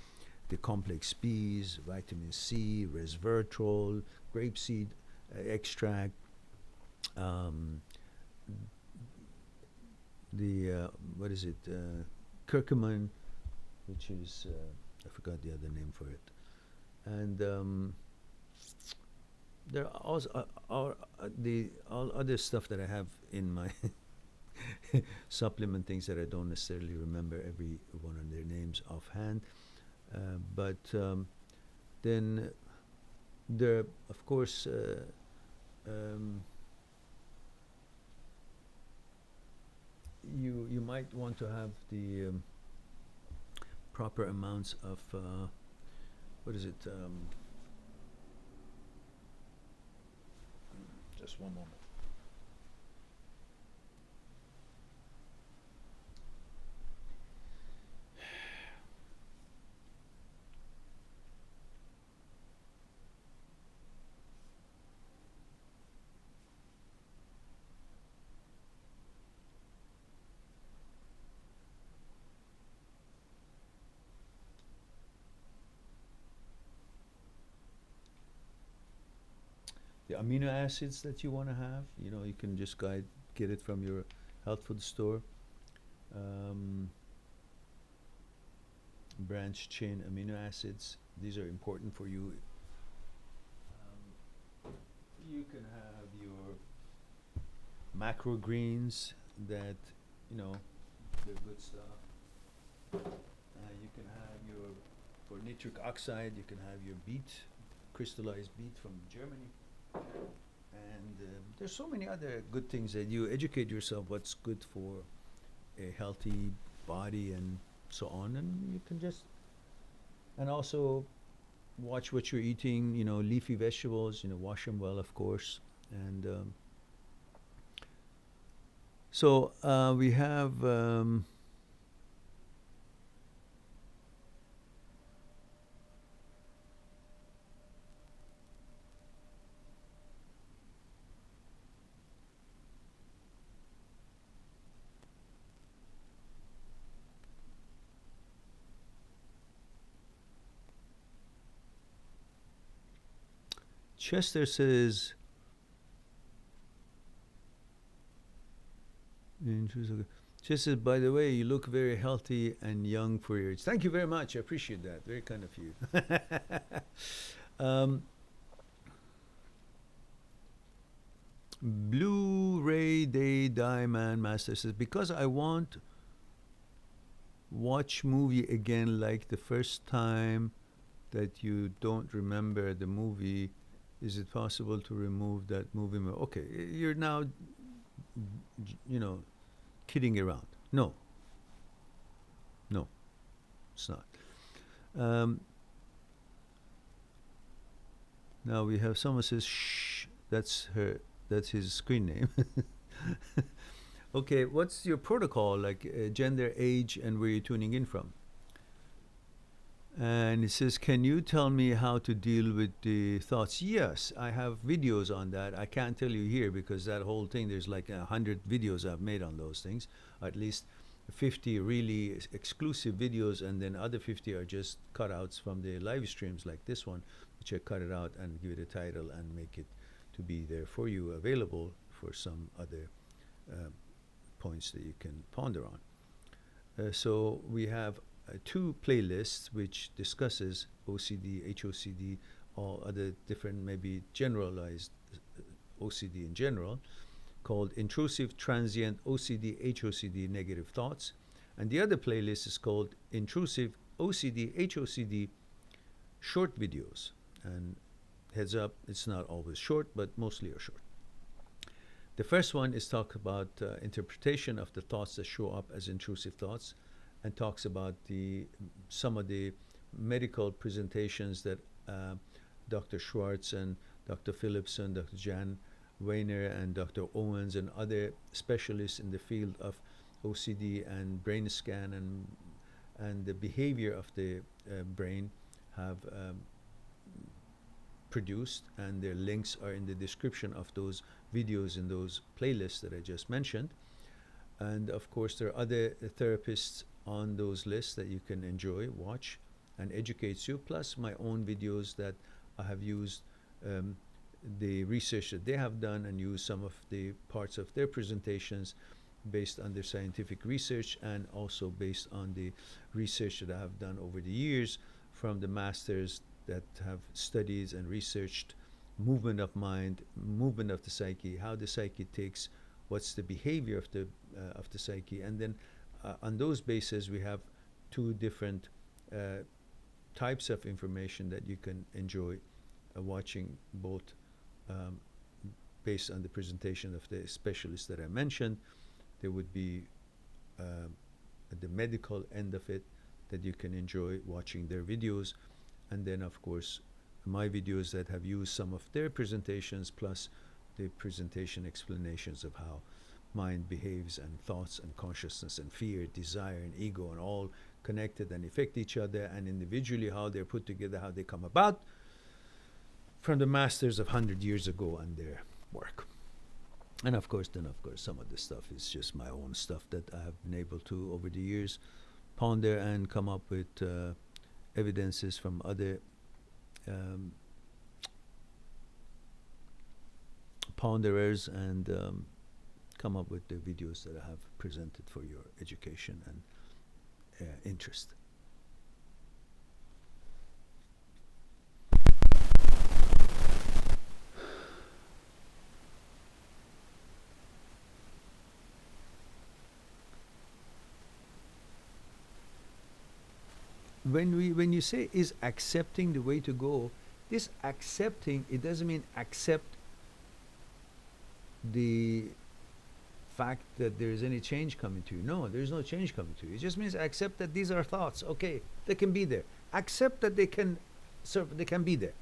the complex Bs, vitamin C, resveratrol, grapeseed extract, curcumin, which is I forgot the other name for it, and there are also all other stuff that I have in my supplement things that I don't necessarily remember every one of their names offhand, but then there, of course, you might want to have the proper amounts of just one moment. The amino acids that you want to have, you can just get it from your health food store. Branch chain amino acids, these are important for you. You can have your macro greens that, they're good stuff. You can have for nitric oxide, you can have your beet, crystallized beet from Germany. And there's so many other good things that you educate yourself what's good for a healthy body and so on, and you can just, and also watch what you're eating, leafy vegetables, wash them well, of course. And so we have Chester says, Chester says, by the way, you look very healthy and young for your age. Thank you very much. I appreciate that. Very kind of you. Blu-ray Day Diamond Master says, because I want watch movie again like the first time that you don't remember the movie. Is it possible to remove that movie? Okay, you're now you know, kidding around. No, no, it's not. Um, Now we have someone says, shh, that's her, that's his screen name. Okay, what's your protocol, like gender, age, and where you're tuning in from? And it says, can you tell me how to deal with the thoughts? Yes, I have videos on that. I can't tell you here because that whole thing, there's like 100 videos I've made on those things. At least 50 really exclusive videos, and then other 50 are just cutouts from the live streams like this one, which I cut it out and give it a title and make it to be there for you, available for some other points that you can ponder on. So we have two playlists which discusses OCD, HOCD, all other different maybe generalized OCD in general, called Intrusive, Transient, OCD, HOCD, Negative Thoughts. And the other playlist is called Intrusive, OCD, HOCD, Short Videos. And heads up, it's not always short, but mostly are short. The first one is talk about interpretation of the thoughts that show up as intrusive thoughts, and talks about some of the medical presentations that Dr. Schwartz and Dr. Phillipson, Dr. Jan Weiner, and Dr. Owens and other specialists in the field of OCD and brain scan and the behavior of the brain have produced, and their links are in the description of those videos in those playlists that I just mentioned. And of course there are other therapists on those lists that you can enjoy, watch, and educates you, plus my own videos that I have used the research that they have done and used some of the parts of their presentations based on their scientific research, and also based on the research that I have done over the years from the masters that have studied and researched movement of mind, movement of the psyche, how the psyche takes, what's the behavior of the psyche, and then on those bases we have two different types of information that you can enjoy watching, both based on the presentation of the specialists that I mentioned. There would be the medical end of it that you can enjoy watching their videos, and then of course my videos that have used some of their presentations, plus the presentation explanations of how mind behaves, and thoughts and consciousness and fear, desire and ego, and all connected and affect each other, and individually how they're put together, how they come about, from the masters of 100 years ago and their work. And of course some of the stuff is just my own stuff that I have been able to over the years ponder and come up with evidences from other ponderers, and come up with the videos that I have presented for your education and interest. When you say is accepting the way to go, this accepting, it doesn't mean accept the fact that there is any change coming to you. No, there is no change coming to you. It just means accept that these are thoughts. Okay, they can be there. Accept that they can serve, they can be there.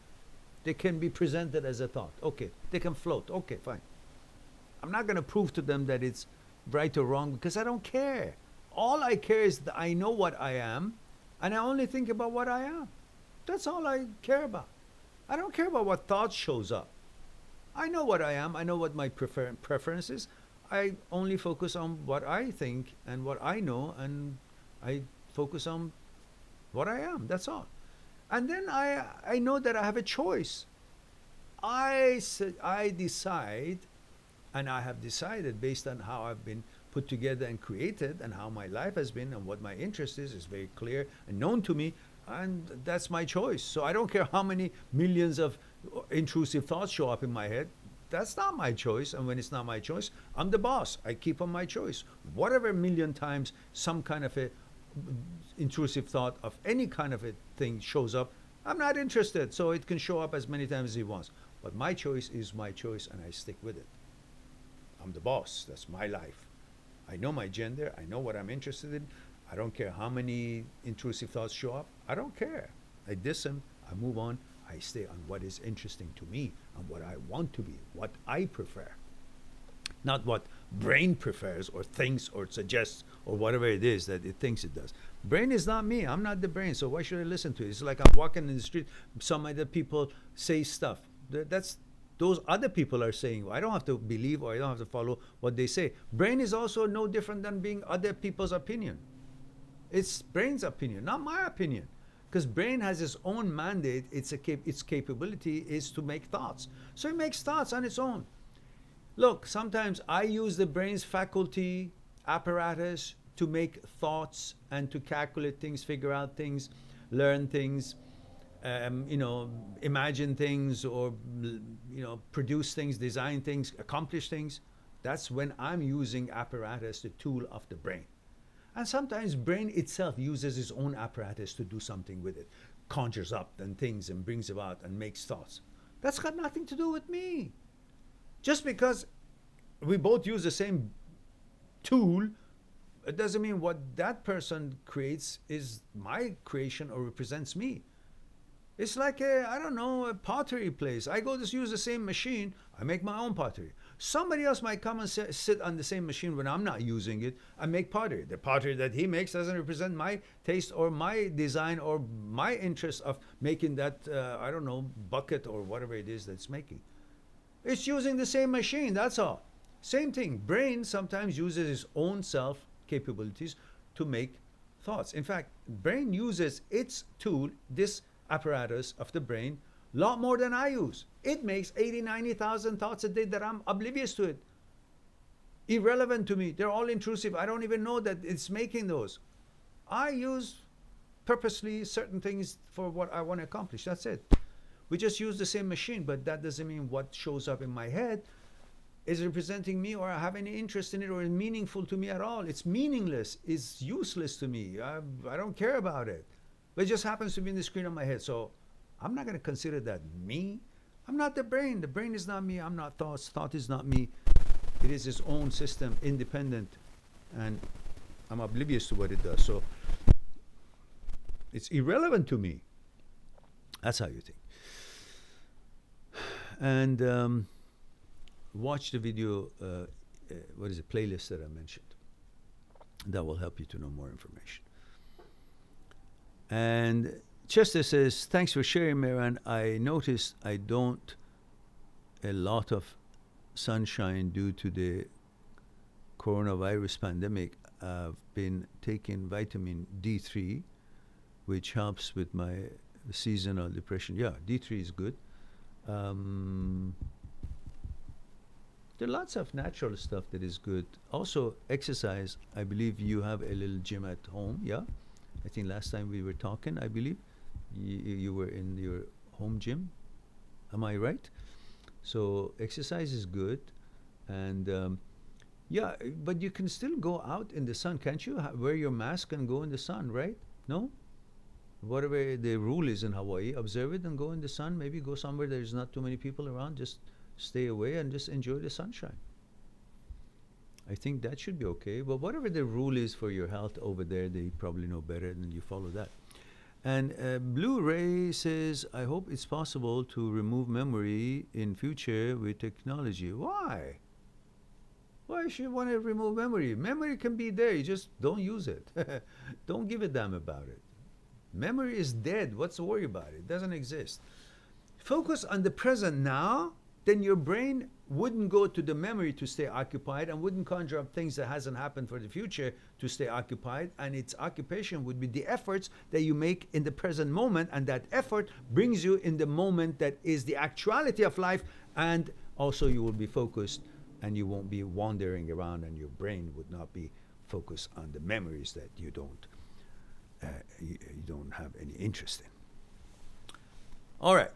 They can be presented as a thought. Okay, they can float. Okay, fine. I'm not going to prove to them that it's right or wrong, because I don't care. All I care is that I know what I am, and I only think about what I am. That's all I care about. I don't care about what thought shows up. I know what I am. I know what my preference is. I only focus on what I think and what I know, and I focus on what I am. That's all. And then I know that I have a choice. I decide, and I have decided based on how I've been put together and created, and how my life has been, and what my interest is very clear and known to me, and that's my choice. So I don't care how many millions of intrusive thoughts show up in my head. That's not my choice, and when it's not my choice, I'm the boss. I keep on my choice. Whatever million times some kind of a intrusive thought of any kind of a thing shows up, I'm not interested. So it can show up as many times as it wants. But my choice is my choice, and I stick with it. I'm the boss. That's my life. I know my gender. I know what I'm interested in. I don't care how many intrusive thoughts show up. I don't care. I diss them. I move on. I stay on what is interesting to me and what I want to be, what I prefer. Not what brain prefers or thinks or suggests or whatever it is that it thinks it does. Brain is not me. I'm not the brain. So why should I listen to it? It's like I'm walking in the street. Some other people say stuff. That's those other people are saying. I don't have to believe or I don't have to follow what they say. Brain is also no different than being other people's opinion. It's brain's opinion, not my opinion. Because brain has its own mandate. Its capability is to make thoughts. So it makes thoughts on its own. Look, sometimes I use the brain's faculty apparatus to make thoughts and to calculate things, figure out things, learn things, imagine things, or produce things, design things, accomplish things. That's when I'm using apparatus, the tool of the brain. And sometimes brain itself uses its own apparatus to do something with it, conjures up and things and brings about and makes thoughts. That's got nothing to do with me. Just because we both use the same tool, it doesn't mean what that person creates is my creation or represents me. It's like a pottery place. I go to use the same machine. I make my own pottery. Somebody else might come and sit on the same machine when I'm not using it and make pottery. The pottery that he makes doesn't represent my taste or my design or my interest of making that, bucket or whatever it is that's making. It's using the same machine, that's all. Same thing. Brain sometimes uses its own self capabilities to make thoughts. In fact, brain uses its tool, this apparatus of the brain, a lot more than I use. It makes 80, 90,000 thoughts a day that I'm oblivious to it. Irrelevant to me. They're all intrusive. I don't even know that it's making those. I use purposely certain things for what I want to accomplish. That's it. We just use the same machine, but that doesn't mean what shows up in my head is representing me or I have any interest in it or is meaningful to me at all. It's meaningless. It's useless to me. I don't care about it. But it just happens to be in the screen of my head. So I'm not going to consider that me. I'm not the brain. The brain is not me. I'm not thoughts. Thought is not me. It is its own system, independent. And I'm oblivious to what it does. So it's irrelevant to me. That's how you think. And watch the video, playlist that I mentioned. That will help you to know more information. And Chester says, thanks for sharing, Mehran. I noticed I don't a lot of sunshine due to the coronavirus pandemic. I've been taking vitamin D3, which helps with my seasonal depression. Yeah, D3 is good. There are lots of natural stuff that is good. Also, exercise. I believe you have a little gym at home, yeah? I think last time we were talking, I believe, you were in your home gym. Am I right? So exercise is good. And yeah, but you can still go out in the sun, can't you? Wear your mask and go in the sun, right? No? Whatever the rule is in Hawaii, observe it and go in the sun. Maybe go somewhere there's not too many people around. Just stay away and just enjoy the sunshine. I think that should be okay. But whatever the rule is for your health over there, they probably know better and you follow that. And Blue Ray says, I hope it's possible to remove memory in future with technology. Why? Why should you want to remove memory? Memory can be there. You just don't use it. Don't give a damn about it. Memory is dead. What's to worry about it? It doesn't exist. Focus on the present now, then your brain wouldn't go to the memory to stay occupied and wouldn't conjure up things that hasn't happened for the future to stay occupied, and its occupation would be the efforts that you make in the present moment, and that effort brings you in the moment that is the actuality of life, and also you will be focused and you won't be wandering around, and your brain would not be focused on the memories that you don't have any interest in. All right.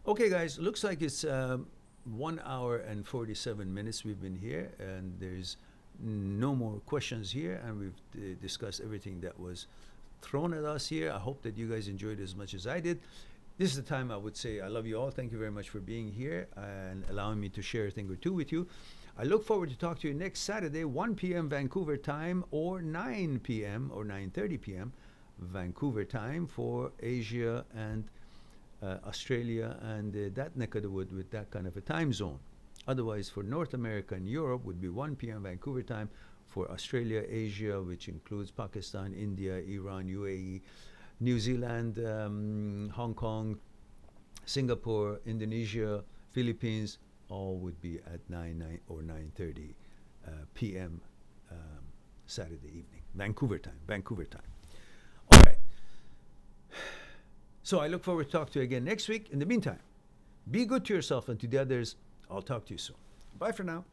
Okay, guys, looks like it's 1 hour and 47 minutes we've been here, and there's no more questions here, and we've discussed everything that was thrown at us here. I hope that you guys enjoyed it as much as I did. this is the time I would say I love you all. Thank you very much for being here and allowing me to share a thing or two with you. I look forward to talk to you next Saturday, 1 p.m. Vancouver time, or 9 p.m. or 9:30 p.m. Vancouver time for Asia and Australia and that neck of the wood with that kind of a time zone. Otherwise, for North America and Europe would be 1 p.m. Vancouver time. For Australia, Asia, which includes Pakistan, India, Iran, UAE, New Zealand, Hong Kong, Singapore, Indonesia, Philippines, all would be at 9 or 9:30 p.m. Saturday evening, Vancouver time. All right. So I look forward to talk to you again next week. In the meantime, be good to yourself and to the others. I'll talk to you soon. Bye for now.